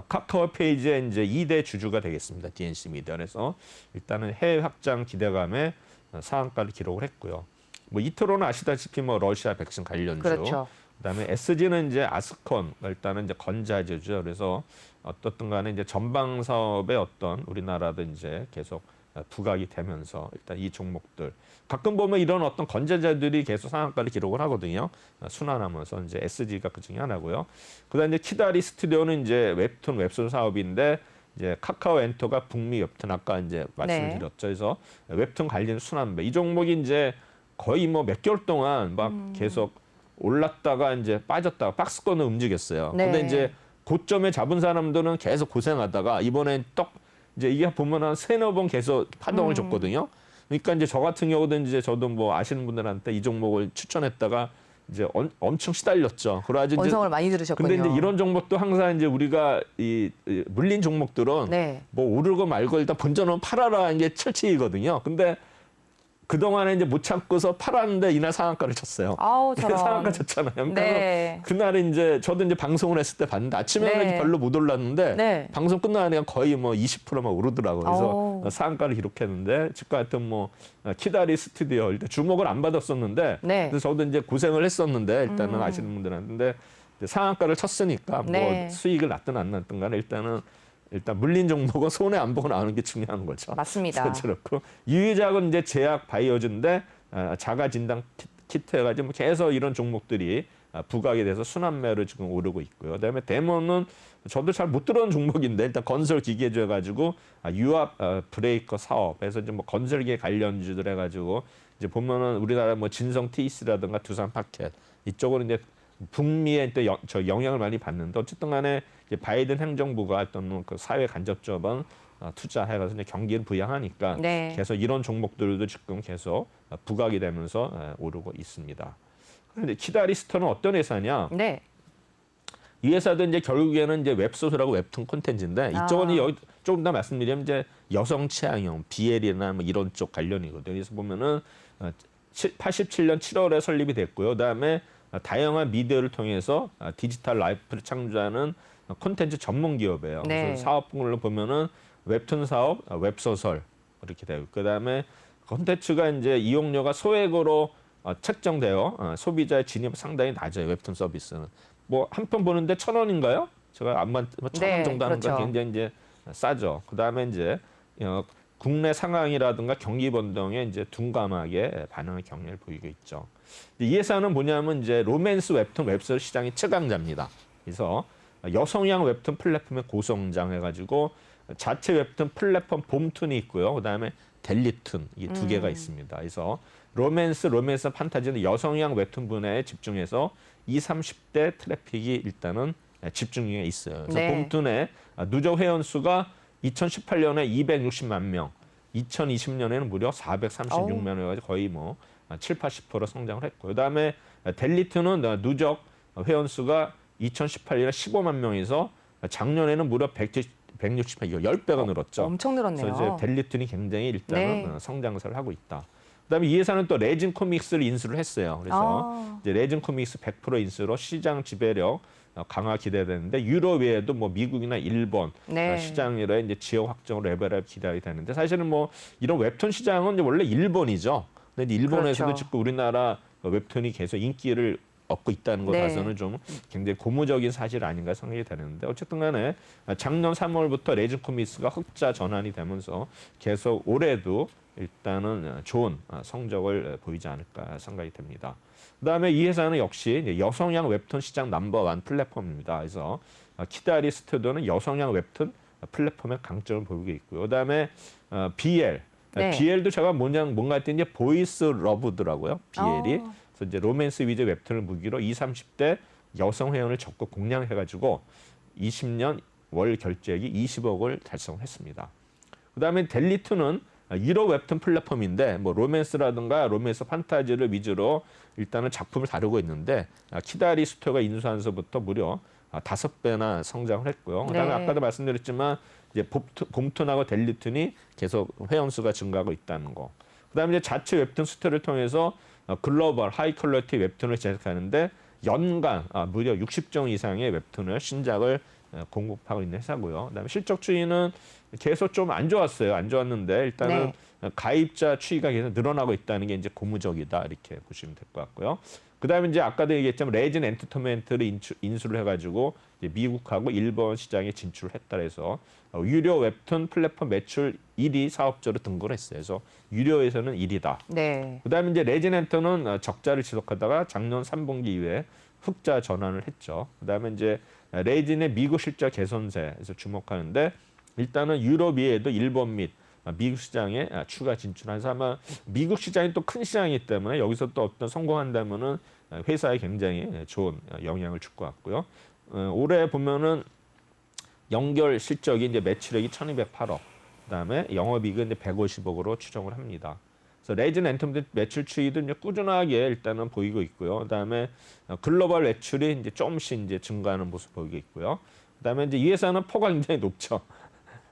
카카오 페이지에 이제 2대 주주가 되겠습니다. DNC 미디어. 그래서 일단은 해외 확장 기대감에 상한가를 기록을 했고요. 뭐 이토로는 아시다시피 뭐 러시아 백신 관련주. 그렇죠. 그다음에 SG는 이제 아스콘 일단은 이제 건자재죠. 그래서 어떻든 간에 이제 전방 사업의 어떤 우리나라도 이제 계속 부각이 되면서 일단 이 종목들 가끔 보면 이런 어떤 건재자들이 계속 상한가를 기록을 하거든요. 순환하면서 이제 SG가 그 중에 하나고요. 그다음에 이제 키다리 스튜디오는 이제 웹툰 웹소설 사업인데 이제 카카오 엔터가 북미 웹툰 아까 이제 말씀드렸죠. 그래서 웹툰 관련 순환배 이 종목이 이제 거의 뭐 몇 개월 동안 막 계속 올랐다가 이제 빠졌다가 박스권을 움직였어요. 네. 근데 이제 고점에 잡은 사람들은 계속 고생하다가 이번엔 떡 이제 이게 보면 한 세네 번 계속 파동을 줬거든요. 그러니까 이제 저 같은 경우도 이제 저도 뭐 아시는 분들한테 이 종목을 추천했다가 이제 엄청 시달렸죠. 그래가지고 원성을 많이 들으셨군요. 근데 이제 이런 종목도 항상 이제 우리가 이 물린 종목들은 네. 뭐 오르고 말고 일단 본전은 팔아라는 게 철칙이거든요. 근데 그동안에 이제 못 참고서 팔았는데 이날 상한가를 쳤어요. 아우, 저런. 상한가 쳤잖아요. 그러니까 네. 그날에 이제 저도 이제 방송을 했을 때 봤는데 아침에는 네. 별로 못 올랐는데 네. 방송 끝나니까 거의 뭐 20%막 오르더라고요. 그래서 오. 상한가를 기록했는데 지금 하여튼 뭐 키다리 스튜디오 일단 주목을 안 받았었는데 네. 그래서 저도 이제 고생을 했었는데 일단은 아시는 분들한테 근데 이제 상한가를 쳤으니까 네. 뭐 수익을 났든 안 났든 간에 일단 물린 종목은 손해 안 보고 나오는 게 중요한 거죠. 맞습니다. 그래서 그렇고 유의작은 이제 제약 바이오즈인데 자가 진단 키트 해가지고 계속 이런 종목들이 부각이 돼서 순환매로 지금 오르고 있고요. 그다음에 데모는 저도 잘 못 들어온 종목인데 일단 건설 기계주 해가지고 유압 브레이커 사업에서 이제 뭐 건설기계 관련주들 해가지고 이제 보면은 우리나라 뭐 진성 TEC라든가 두산 파켓 이쪽으로 이제 북미에 또 영향을 많이 받는데 어쨌든 간에 이제 바이든 행정부가 어떤 그 사회 간접적인 투자해가지고 이제 경기를 부양하니까 네. 계속 이런 종목들도 지금 계속 부각이 되면서 오르고 있습니다. 그런데 키다리스터는 어떤 회사냐? 네. 이 회사도 이제 결국에는 이제 웹소설하고 웹툰 콘텐츠인데 이쪽은 여기 조금 더 말씀드리면 이제 여성 취향형 BL이나 뭐 이런 쪽 관련이거든요. 그래서 보면은 87년 7월에 설립이 됐고요. 그다음에 다양한 미디어를 통해서 디지털 라이프를 창조하는 콘텐츠 전문 기업이에요. 네. 그래서 사업분을 보면은 웹툰 사업, 웹소설 이렇게 되고 그다음에 콘텐츠가 이제 이용료가 소액으로 책정되어 소비자의 진입 상당히 낮아요. 웹툰 서비스는 뭐 한 편 보는데 1,000원인가요? 제가 안만 1,000원 네, 정도 하는 건 그렇죠. 굉장히 이제 싸죠. 그다음에 이제 국내 상황이라든가 경기 변동에 이제 둔감하게 반응의 경향을 보이고 있죠. 이 회사는 뭐냐면 이제 로맨스 웹툰 웹소설 시장의 최강자입니다. 그래서 여성향 웹툰 플랫폼에 고성장해가지고 자체 웹툰 플랫폼 봄툰이 있고요. 그다음에 델리툰 이 두 개가 있습니다. 그래서 로맨스 판타지는 여성향 웹툰 분야에 집중해서 20, 30대 트래픽이 일단은 집중해 있어요. 그래서 네. 봄툰의 누적 회원 수가 2018년에 260만 명, 2020년에는 무려 436만 명까지 거의 뭐 7, 80% 성장을 했고, 그다음에 델리트는 누적 회원 수가 2018년에 15만 명에서 작년에는 무려 160만 10배가 늘었죠. 엄청 늘었네요. 그래서 이제 델리튼이 굉장히 일단은 네. 성장세를 하고 있다. 그다음에 이 회사는 또 레진 코믹스를 인수를 했어요. 그래서 이제 레진 코믹스 100% 인수로 시장 지배력 강화 기대되는데 유럽 외에도 뭐 미국이나 일본 네. 시장이라 이제 지역 확정 레벨업 기대가 되는데 사실은 뭐 이런 웹툰 시장은 이제 원래 일본이죠. 근데 이제 일본에서도 그렇죠. 지금 우리나라 웹툰이 계속 인기를 얻고 있다는 것 네. 봐서는 좀 굉장히 고무적인 사실 아닌가 생각이 되는데 어쨌든 간에 작년 3월부터 레진 코믹스가 흑자 전환이 되면서 계속 올해도 일단은 좋은 성적을 보이지 않을까 생각이 됩니다. 그다음에 이 회사는 역시 이제 여성향 웹툰 시장 넘버원 플랫폼입니다. 그래서 키다리 스튜디오는 여성향 웹툰 플랫폼의 강점을 보이고 있고요. 그다음에 BL, 네. BL도 제가 뭔가 했더니 이제 보이스 러브더라고요. BL이. 그래서 이제 로맨스 위주 웹툰을 무기로 20, 30대 여성 회원을 적극 공략해가지고 20년 월 결제액이 20억을 달성했습니다. 그다음에 델리투는 유럽 웹툰 플랫폼인데 뭐 로맨스라든가 로맨스 판타지를 위주로 일단은 작품을 다루고 있는데 키다리 스토어가 인수하면서부터 무려 5배나 성장을 했고요. 그다음에 네. 아까도 말씀드렸지만 이제 봄툰하고 델리툰이 계속 회원 수가 증가하고 있다는 거. 그다음에 이제 자체 웹툰 스토어를 통해서 글로벌 하이 퀄리티 웹툰을 제작하는데 연간 무려 60종 이상의 웹툰을 신작을 공급하고 있는 회사고요. 그다음에 실적 추이는 계속 좀 안 좋았어요. 안 좋았는데 일단은 가입자 추이가 계속 늘어나고 있다는 게 이제 고무적이다 이렇게 보시면 될 것 같고요. 그다음에 이제 아까도 얘기했지만 레진 엔터테인먼트를 인수를 해가지고 이제 미국하고 일본 시장에 진출을 했다 해서 유료 웹툰 플랫폼 매출 1위 사업자로 등극을 했어요. 그래서 유료에서는 1위다. 네. 그다음에 이제 레진 엔터는 적자를 지속하다가 작년 3분기 이후에 흑자 전환을 했죠. 그다음에 이제 레진의 미국 실적 개선세에서 주목하는데 일단은 유럽 이외에도 일본 및 미국 시장에 추가 진출해서 아마 미국 시장이 또 큰 시장이기 때문에 여기서 또 어떤 성공한다면은 회사에 굉장히 좋은 영향을 줄 것 같고요. 올해 보면은 연결 실적이 이제 매출액이 1,208억, 그다음에 영업이익은 이제 150억으로 추정을 합니다. 그래서 레진 엔터테인먼트 매출 추이도 이제 꾸준하게 일단은 보이고 있고요. 그다음에 글로벌 매출이 이제 조금씩 이제 증가하는 모습 보이고 있고요. 그다음에 이제 이 회사는 포가 굉장히 높죠.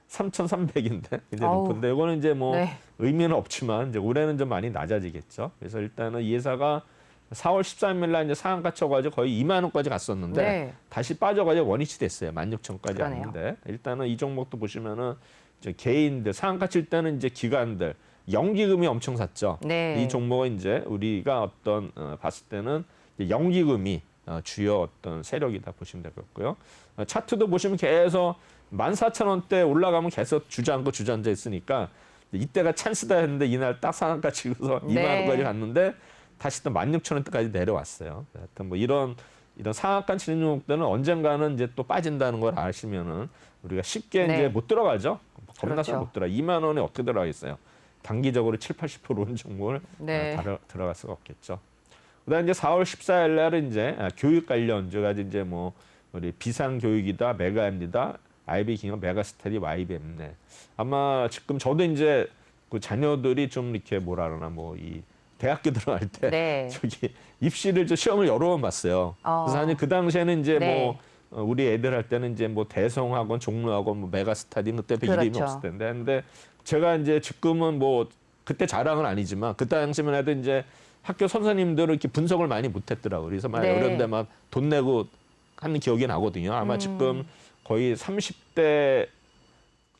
3,300인데 굉장히 아우. 높은데 이거는 이제 뭐 네. 의미는 없지만 이제 올해는 좀 많이 낮아지겠죠. 그래서 일단은 이 회사가 4월 13일 날 이제 상한가 쳐가지고 거의 2만 원까지 갔었는데 네. 다시 빠져가지고 원위치 됐어요. 16,000까지 그러네요. 왔는데 일단은 이 종목도 보시면은 이제 개인들 상한가 칠 때는 이제 기관들 연기금이 엄청 샀죠. 네. 이 종목은 이제 우리가 어떤 봤을 때는 이제 연기금이 주요 어떤 세력이다 보시면 될 것 같고요. 차트도 보시면 계속 14,000원대 올라가면 계속 주저앉아 있으니까 이때가 찬스다 했는데 이날 딱 상한가 치고서 네. 2만 원까지 갔는데 다시 또 16,000원대까지 내려왔어요. 하여튼 뭐 이런 상한가 치는 종목들은 언젠가는 이제 또 빠진다는 걸 아시면은 우리가 쉽게 네. 이제 못 들어가죠. 겁나서 그렇죠. 못 들어가. 2만 원에 어떻게 들어가겠어요? 단기적으로 7, 80% 오른 종목을 네. 들어갈 수가 없겠죠. 그다음에 이제 4월 14일 날은 이제 교육 관련 이제 뭐 우리 비상교육이다, 메가입니다. IB 기업 메가스테리 YBM네. 아마 지금 저도 이제 그 자녀들이 좀 이렇게 뭐라 그러나 뭐 이 대학교 들어갈 때 네. 저기 입시를 저 시험을 여러 번 봤어요. 그래서 아니 그 당시에는 이제 네. 뭐 우리 애들 할 때는 이제 뭐 대성학원, 종로학원, 뭐 메가스터디 그때 이름이 그렇죠. 없을 텐데 근데 제가 이제 지금은 뭐 그때 자랑은 아니지만 그 당시만 해도 이제 학교 선생님들은 이렇게 분석을 많이 못했더라고요. 그래서 막 네. 어려운데 막 돈 내고 하는 기억이 나거든요. 아마 지금 거의 30대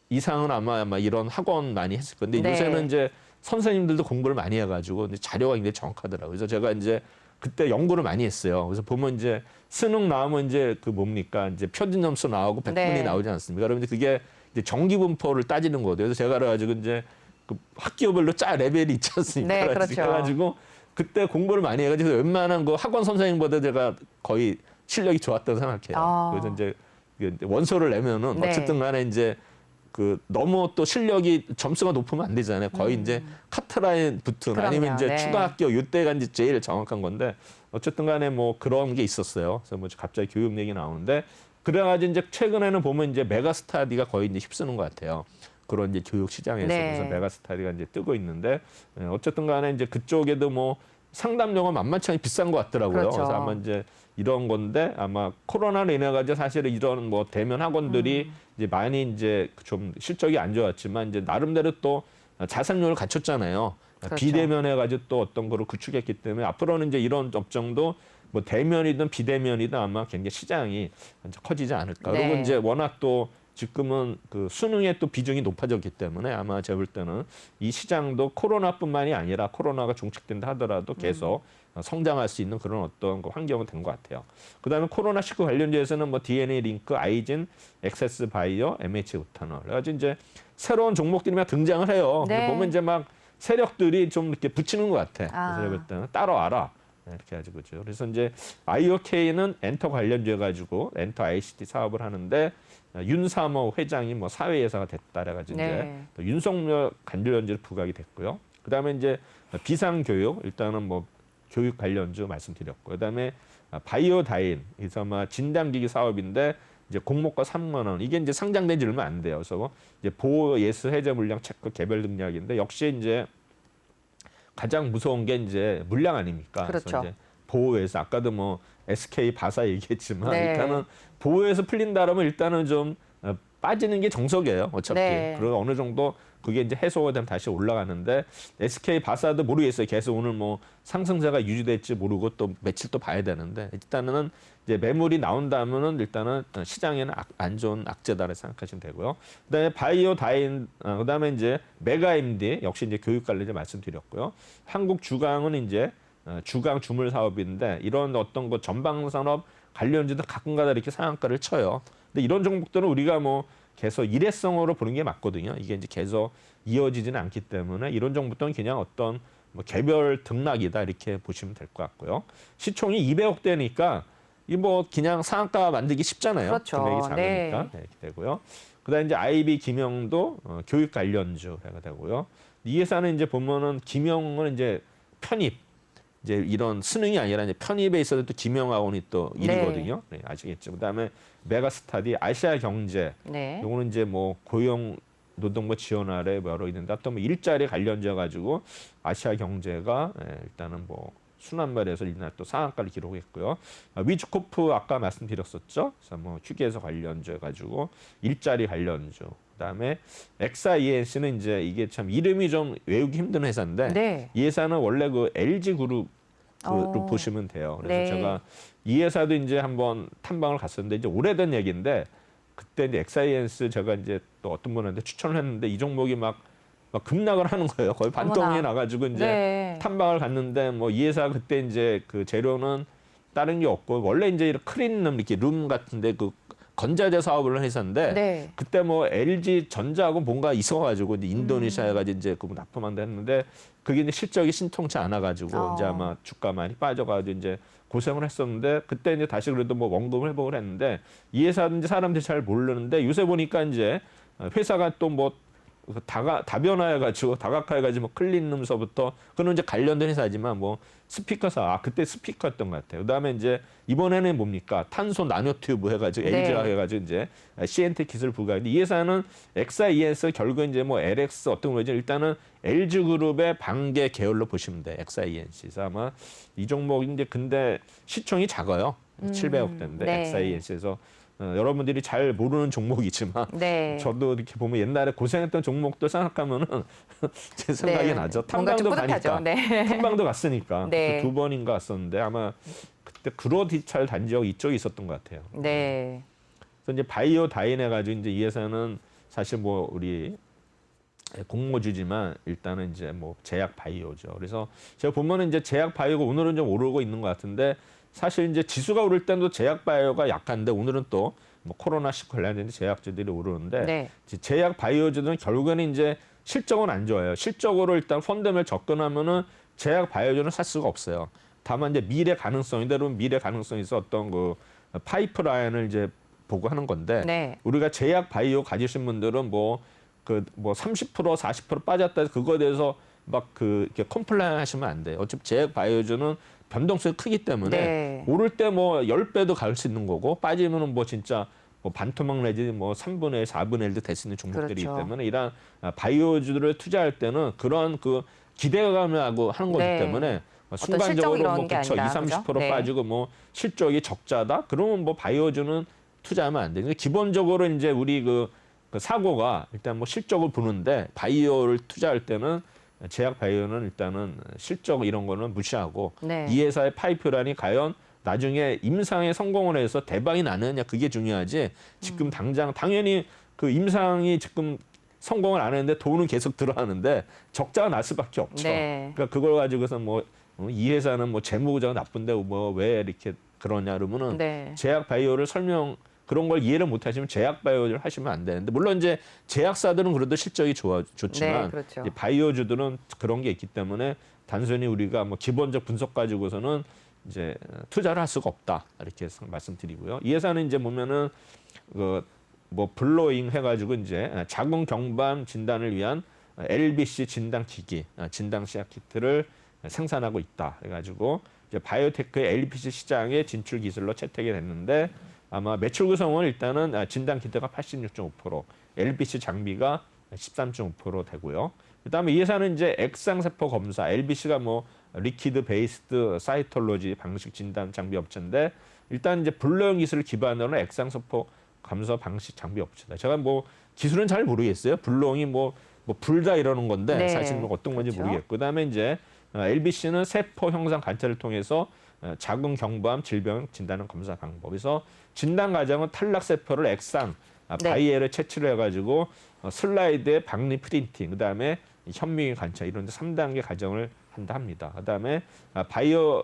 이상은 아마 이런 학원 많이 했을 건데 네. 요새는 이제 선생님들도 공부를 많이 해가지고 이제 자료가 굉장히 정확하더라고요. 그래서 제가 이제 그때 연구를 많이 했어요. 그래서 보면 이제 수능 나오면 이제 그 뭡니까 이제 표준 점수 나오고 100분이 네. 나오지 않습니까? 그러면 이제 그게 이제 정기 분포를 따지는 거거든요. 그래서 제가 그래가지고 이제 그 학교별로 레벨이 있지 않습니까? 네, 그렇죠. 그래가지고 그때 공부를 많이 해가지고 웬만한 그 학원 선생님보다 제가 거의 실력이 좋았다고 생각해요. 아. 그래서 이제 원서를 내면은 네. 어쨌든 간에 이제 그 너무 또 실력이 점수가 높으면 안 되잖아요. 거의 이제 카트라인 붙은 그럼요. 아니면 이제 네. 추가 학교 이때가 이제 제일 정확한 건데 어쨌든 간에 뭐 그런 게 있었어요. 그래서 뭐 갑자기 교육 얘기 나오는데 그래가지고 이제 최근에는 보면 이제 메가스타디가 거의 이제 휩쓰는 것 같아요. 그런 이제 교육 시장에서 네. 그래서 메가스타디가 이제 뜨고 있는데 어쨌든 간에 이제 그쪽에도 뭐 상담료가 만만치 않게 비싼 것 같더라고요. 그렇죠. 그래서 아마 이제 이런 건데 아마 코로나로 인해 가지고 사실은 이런 뭐 대면 학원들이 이제 많이 이제 좀 실적이 안 좋았지만 이제 나름대로 또 자산력을 갖췄잖아요. 그렇죠. 비대면 해가지고 또 어떤 거를 구축했기 때문에 앞으로는 이제 이런 업종도 뭐 대면이든 비대면이든 아마 굉장히 시장이 이제 커지지 않을까. 네. 그리고 이제 워낙 또 지금은 그 수능의 또 비중이 높아졌기 때문에 아마 제가 볼 때는 이 시장도 코로나뿐만이 아니라 코로나가 종식된다 하더라도 계속 성장할 수 있는 그런 어떤 그 환경은 된 것 같아요. 그다음에 코로나19 관련주에서는 뭐 DNA 링크, 아이진, 엑세스 바이오, MH 우타놀. 그래가지고 이제 새로운 종목들이 막 등장을 해요. 근데 네. 보면 이제 막 세력들이 좀 이렇게 붙이는 것 같아. 아. 그래서 제가 볼 때는 따라와라. 이렇게 가지고 그죠. 그래서 이제 IOK는 엔터 관련주에 가지고 엔터 ICT 사업을 하는데 윤삼호 회장이 뭐 사회이사가 됐다 그래가지고 네. 이제 또 윤석열 관련주로 부각이 됐고요. 그다음에 이제 비상교육 일단은 뭐 교육 관련주 말씀드렸고 그다음에 바이오다인 그래서 아마 진단기기 사업인데 이제 공모가 3만 원 이게 이제 상장된 지 얼마 안 돼요. 그래서 이제 보호 예스 해제 물량 체크 개별 능력인데 역시 이제 가장 무서운 게 이제 물량 아닙니까? 그렇죠. 그래서 이제 보호에서 아까도 뭐 SK 바사 얘기했지만 네. 일단은 보호에서 풀린다라면 일단은 좀 빠지는 게 정석이에요. 어차피. 네. 그리고 어느 정도 그게 이제 해소가 되면 다시 올라가는데 SK 바사도 모르겠어요. 계속 오늘 뭐 상승세가 유지될지 모르고 또 며칠 또 봐야 되는데 일단은 이제 매물이 나온다면은 일단은 시장에는 안 좋은 악재다라고 생각하시면 되고요. 그다음에 바이오 다인 그다음에 이제 메가 MD 역시 이제 교육 관련주 말씀드렸고요. 한국 주강은 이제 주강 주물 사업인데 이런 어떤 거 전방 산업 관련주도 가끔가다 이렇게 상한가를 쳐요. 근데 이런 종목들은 우리가 뭐 계속 일회성으로 보는 게 맞거든요. 이게 이제 계속 이어지지는 않기 때문에 이런 종목들은 그냥 어떤 뭐 개별 등락이다 이렇게 보시면 될 것 같고요. 시총이 200억 대니까 이 뭐 그냥 상한가 만들기 쉽잖아요. 그렇죠. 금액이 작으니까 네. 네, 이렇게 되고요. 그다음에 이제 IB 김영도 교육 관련주 해가 되고요. 이 회사는 이제 보면은 김영은 이제 편입 이제 이런 수능이 아니라 이제 편입에 있어서 또 김영학원이 또 일이거든요. 네, 아시겠죠. 그다음에 메가스타디 아시아 경제 네. 요거는 이제 뭐 고용 노동부 지원 아래 여러 있는데 또 뭐 일자리 관련져 가지고 아시아 경제가 일단은 뭐 순환말에서 이날 또 상한가를 기록했고요. 위즈코프 아까 말씀드렸었죠. 그래서 뭐 휴게소 관련주 해가지고 일자리 관련주. 그다음에 XINC는 이제 이게 참 이름이 좀 외우기 힘든 회사인데 네. 이 회사는 원래 그 LG 그룹으로 어. 보시면 돼요. 그래서 네. 제가 이 회사도 이제 한번 탐방을 갔었는데 이제 오래된 얘기인데 그때 이제 XINC 제가 이제 또 어떤 분한테 추천을 했는데 이 종목이 막 급락을 하는 거예요. 거의 반토막이 어머나. 나가지고 이제 네. 탐방을 갔는데 뭐 이 회사 그때 이제 그 재료는 다른 게 없고 원래 이제 이렇게 클린룸 이렇게 룸 같은데 그 건자재 사업을 하는 회사인데 네. 그때 뭐 LG 전자하고 뭔가 있어가지고 이제 인도네시아에 가지고 이제 그거 납품한다 했는데 그게 이제 실적이 신통치 않아가지고 이제 아마 주가 많이 빠져가지고 이제 고생을 했었는데 그때 이제 다시 그래도 뭐 원금 회복을 했는데 이 회사는 이제 사람들이 잘 모르는데 요새 보니까 이제 회사가 또 뭐 다변화해가지고 다각화해가지고 뭐 클린룸서부터 그는 이제 관련된 회사지만 뭐 스피커사 그때 스피커였던 것 같아요. 그다음에 이제 이번에는 뭡니까 탄소 나노 튜브 해가지고 네. LG가 해가지고 이제 CNT 기술 부가인데 이 회사는 XIES 결국 이제 뭐 LX 어떤 거죠? 일단은 LG 그룹의 반개 계열로 보시면 돼. XIENC. 그래서 아마 이 종목 이제 근데 시총이 작아요. 700억 대인데 네. XIENC에서 여러분들이 잘 모르는 종목이지만 네. 저도 이렇게 보면 옛날에 고생했던 종목들 생각하면은 제 생각이 네. 나죠. 뭔가 좀 탐방도 뿌듯하죠. 가니까. 네. 탐방도 갔으니까. 네. 2번인가 갔었는데 아마 그때 그로디찰 단지역 이쪽에 있었던 것 같아요. 네. 그래서 이제 바이오 다인 해가지고 이제 이 회사는 사실 뭐 우리 공모주지만 일단은 이제 뭐 제약 바이오죠. 그래서 제가 보면은 이제 제약 바이오가 오늘은 좀 오르고 있는 것 같은데 사실 이제 지수가 오를 때도 제약 바이오가 약한데 오늘은 또 뭐 코로나19 관련된 제약주들이 오르는데 네. 제약 바이오주들은 결국에는 이제 실적은 안 좋아요. 실적으로 일단 펀드를 접근하면은 제약 바이오주는 살 수가 없어요. 다만 이제 미래 가능성이 대로 미래 가능성이 있어 어떤 그 파이프라인을 이제 보고 하는 건데 네. 우리가 제약 바이오 가지신 분들은 뭐 30% 40% 빠졌다 해서 그거에 대해서 막 이렇게 컴플라인 하시면 안 돼요. 어차피 제약 바이오주는 변동성이 크기 때문에 네. 오를 때 뭐 10배도 갈 수 있는 거고 빠지면은 뭐 진짜 뭐 반토막 내지 뭐 3분의 1, 4분의 1도 될 수 있는 종목들이기 그렇죠. 때문에 이런 바이오주들을 투자할 때는 그런 그 기대감을 하고 하는 거기 네. 때문에 실적 순간적으로 이런 뭐 게 그쵸, 아니라, 20, 30% 그죠? 네. 빠지고 뭐 실적이 적자다? 그러면 뭐 바이오주는 투자하면 안 돼요. 기본적으로 이제 우리 그 사고가 일단 뭐 실적을 보는데 바이오를 투자할 때는 제약 바이오는 일단은 실적 이런 거는 무시하고 네. 이 회사의 파이프라인이 과연 나중에 임상에 성공을 해서 대박이 나느냐 그게 중요하지 지금 당장 당연히 그 임상이 지금 성공을 안 했는데 돈은 계속 들어가는데 적자가 날 수밖에 없죠. 네. 그러니까 그걸 가지고서 뭐 이 회사는 뭐 재무구조가 나쁜데 뭐 왜 이렇게 그러냐 그러면은 네. 제약 바이오를 그런 걸 이해를 못 하시면 제약 바이오를 하시면 안 되는데 물론 이제 제약사들은 그래도 실적이 좋지만 네, 그렇죠. 이 바이오주들은 그런 게 있기 때문에 단순히 우리가 뭐 기본적 분석 가지고서는 이제 투자를 할 수가 없다 이렇게 말씀드리고요. 이 회사는 이제 보면은 뭐 블로잉 해가지고 이제 자궁 경부암 진단을 위한 LBC 진단 기기, 진단 시약 키트를 생산하고 있다. 해가지고 이제 바이오테크의 LBC 시장의 진출 기술로 채택이 됐는데 아마 매출 구성은 일단은 진단 키트가 86.5%, LBC 장비가 13.5% 되고요. 그다음에 이 회사는 이제 액상세포 검사, LBC가 뭐 리퀴드 베이스드 사이톨로지 방식 진단 장비 업체인데 일단 이제 블로잉 기술을 기반으로 한 액상세포 검사 방식 장비 업체다. 제가 뭐 기술은 잘 모르겠어요. 블로잉이 뭐 불다 이러는 건데 네. 사실 뭐 어떤 건지 그렇죠. 모르겠고 그다음에 이제 LBC는 세포 형상 관찰을 통해서 자궁 경부암 질병 진단하는 검사 방법에서 진단 과정은 탈락 세포를 액상 네. 바이에를 채취를 해가지고 슬라이드에 박리 프린팅 그다음에 현미경 관찰 이런 3단계 과정을 한다 합니다. 그다음에 바이오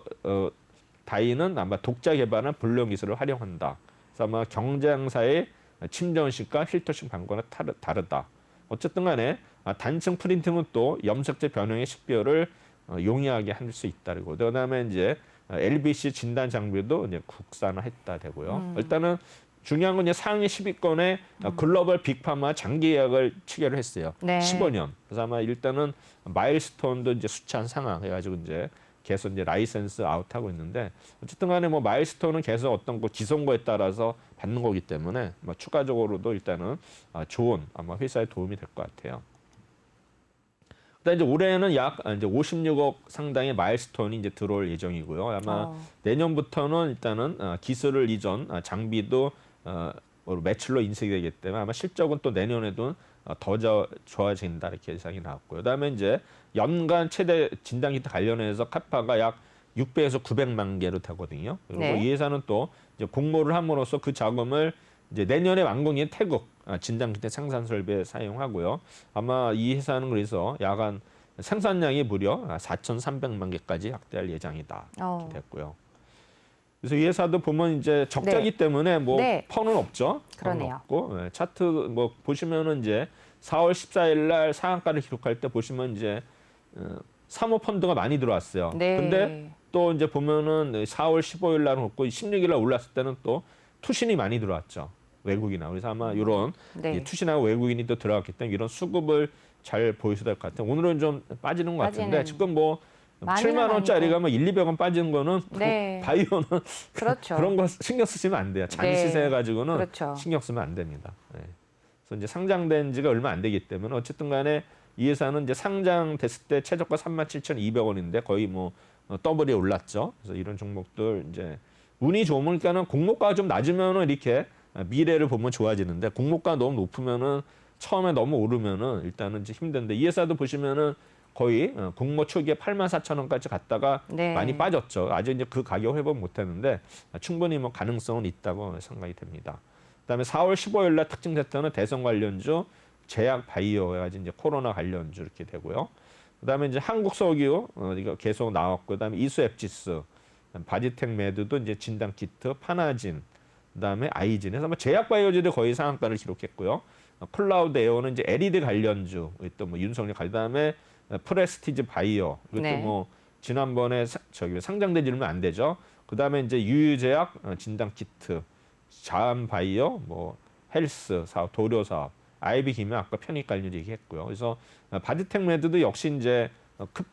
다이는 아마 독자 개발한 블록 기술을 활용한다. 그래서 아마 경쟁사의 침전식과 필터식 방법과 다르다. 어쨌든 간에 단층 프린팅은 또 염색체 변형의 식별을 용이하게 할 수 있다. 그다음에 이제 LBC 진단 장비도 이제 국산화했다 되고요. 일단은 중요한 건 이제 상위 10위권의 글로벌 빅파마 장기 계약을 체결을 했어요. 네. 15년. 그래서 아마 일단은 마일스톤도 이제 수치한 상황 해가지고 이제 계속 이제 라이센스 아웃하고 있는데 어쨌든 간에 뭐 마일스톤은 계속 어떤 거 기성거에 따라서 받는 거기 때문에 뭐 추가적으로도 일단은 좋은 아마 회사에 도움이 될 것 같아요. 그다음 이제 올해는 약 이제 56억 상당의 마일스톤이 이제 들어올 예정이고요. 아마 내년부터는 일단은 기술을 이전 장비도 매출로 인식이 되기 때문에 아마 실적은 또 내년에도 더 좋아진다 이렇게 예상이 나왔고요. 그다음에 이제 연간 최대 진단 키트 관련해서 카파가 약 600에서 900만 개로 되거든요. 그리고 네. 이 회사는 또 이제 공모를 함으로써 그 자금을 이제 내년에 완공인 태국 진단 키트 생산 설비에 사용하고요. 아마 이 회사는 그래서 야간 생산량이 무려 4,300만 개까지 확대할 예정이다 이렇게 됐고요. 그래서 이 회사도 보면 이제 적자기 네. 때문에 뭐 네. 펀은 없죠. 펀은 그러네요. 없고 차트 뭐 보시면은 이제 4월 14일 날 상한가를 기록할 때 보시면 이제 사모 펀드가 많이 들어왔어요. 네. 근데 또 이제 보면은 4월 15일 날은 없고 16일 날 올랐을 때는 또 투신이 많이 들어왔죠. 외국이나. 그래서 아마 이런 네. 투신하고 외국인이 또 들어갔기 때문에 이런 수급을 잘 보여줘야 될 것 같아요. 오늘은 좀 빠지는 것 같은데 빠지는. 지금 뭐 많이는 7만 원짜리가 아니고. 뭐 1, 200원 빠지는 거는 네. 바이오는 그렇죠. 그런 거 신경 쓰시면 안 돼요. 잔 네. 시세 가지고는 그렇죠. 신경 쓰면 안 됩니다. 네. 그래서 이제 상장된 지가 얼마 안 되기 때문에 어쨌든 간에 이 회사는 이제 상장됐을 때 최저가 37,200원인데 거의 뭐 더블이 올랐죠. 그래서 이런 종목들 이제 운이 좋으니까는 공모가가 좀 낮으면은 이렇게 미래를 보면 좋아지는데 공모가 너무 높으면은 처음에 너무 오르면은 일단은 이제 힘든데 이 회사도 보시면은 거의 공모 초기에 84,000원까지 갔다가 네. 많이 빠졌죠. 아직 이제 그 가격 회복 못했는데 충분히 뭐 가능성은 있다고 생각이 됩니다. 그다음에 4월 15일 날 특징 세터는 대선 관련주, 제약 바이오 해가지고 이제 코로나 관련주 이렇게 되고요. 그다음에 이제 한국석유 이거 계속 나왔고, 그다음에 이수앱지스, 바디텍 매드도 이제 진단 키트, 파나진, 그다음에 아이진 해서 뭐 제약 바이오주도 거의 상한가를 기록했고요. 클라우드 에어는 이제 LED 관련주, 또 뭐 윤석열 그다음에 프레스티지 바이오 이것도 네. 뭐 지난번에 상장되지는 안 되죠. 그다음에 이제 유유제약 진단 키트, 자암 바이오, 뭐 헬스 사업, 도료 사업, 아이비 기면 아까 편익 관련 얘기했고요. 그래서 바디텍 매드도 역시 이제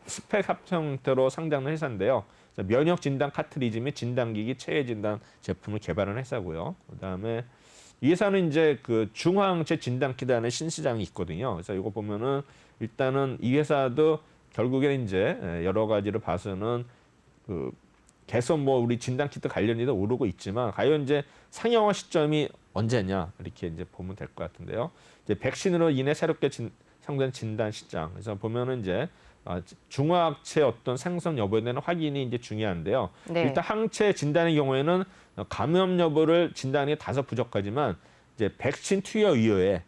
스펙 합성 형태로 상장된 회사인데요. 면역 진단 카트리지 및 진단기기 체외 진단 제품을 개발한 회사고요. 그다음에 이 회사는 이제 그 중화항체 진단키라는 신시장이 있거든요. 그래서 이거 보면은 일단은 이 회사도 결국에는 이제 여러 가지를 봐서는 그 계속 뭐 우리 진단키트 관련이도 오르고 있지만 과연 이제 상용화 시점이 언제냐 이렇게 이제 보면 될 것 같은데요. 이제 백신으로 인해 새롭게 상된 진단 시장. 그래서 보면은 이제 중화학체 어떤 생성 여부에 대한 확인이 이제 중요한데요. 네. 일단 항체 진단의 경우에는 감염 여부를 진단이 다소 부족하지만 이제 백신 투여 이후에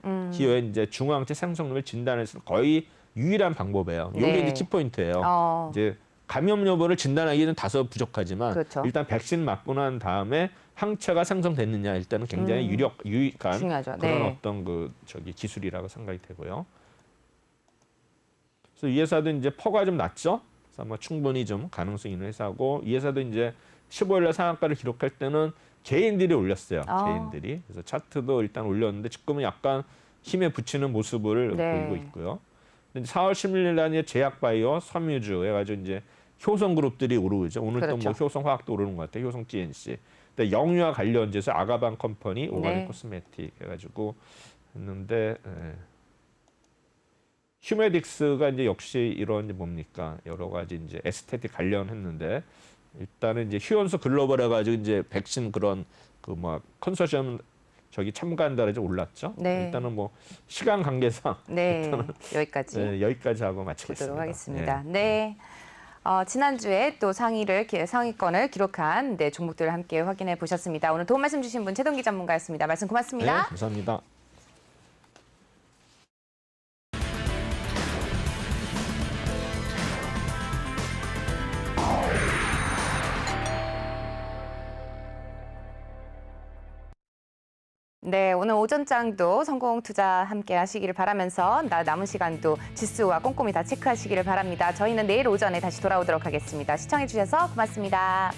이제 중화항체 생성률을 진단해서 거의 유일한 방법이에요. 이게 네. 이제 키포인트예요. 이제 감염 여부를 진단하기는 다소 부족하지만 그렇죠. 일단 백신 맞고 난 다음에 항체가 생성됐느냐 일단은 굉장히 유익한 중요하죠. 그런 네. 어떤 기술이라고 생각이 되고요. 그래서 이 회사도 이제 퍼가 좀 낮죠. 그래서 아마 충분히 좀 가능성이 있는 회사고 이 회사도 이제 15일날 상한가를 기록할 때는 개인들이 올렸어요. 개인들이. 그래서 차트도 일단 올렸는데 지금은 약간 힘에 붙이는 모습을 네. 보이고 있고요. 근데 4월 16일 날 제약바이오, 섬유주 해가지고 이제 효성 그룹들이 오르죠. 오늘 또 뭐 그렇죠. 효성 화학도 오르는 것 같아요. 효성 GNC. 근데 영유아 관련주에서 아가방 컴퍼니, 오가닉 네. 코스메틱 해가지고 했는데 휴메딕스가 이제 역시 이런 이제 뭡니까 여러 가지 이제 에스테틱 관련했는데 일단은 이제 휴원수 글로벌 해가지고 이제 백신 그런 그 뭐 컨소시엄 참가한다 해서 올랐죠. 네. 일단은 뭐 시간 관계상 네. 여기까지. 네, 여기까지 하고 마치겠습니다. 보도록 하겠습니다. 네. 지난주에 또 상위권을 기록한 종목들을 함께 확인해 보셨습니다. 오늘 도움 말씀 주신 분 최동기 전문가였습니다. 말씀 고맙습니다. 네, 감사합니다. 네, 오늘 오전장도 성공 투자 함께 하시기를 바라면서 남은 시간도 지수와 꼼꼼히 다 체크하시기를 바랍니다. 저희는 내일 오전에 다시 돌아오도록 하겠습니다. 시청해 주셔서 고맙습니다.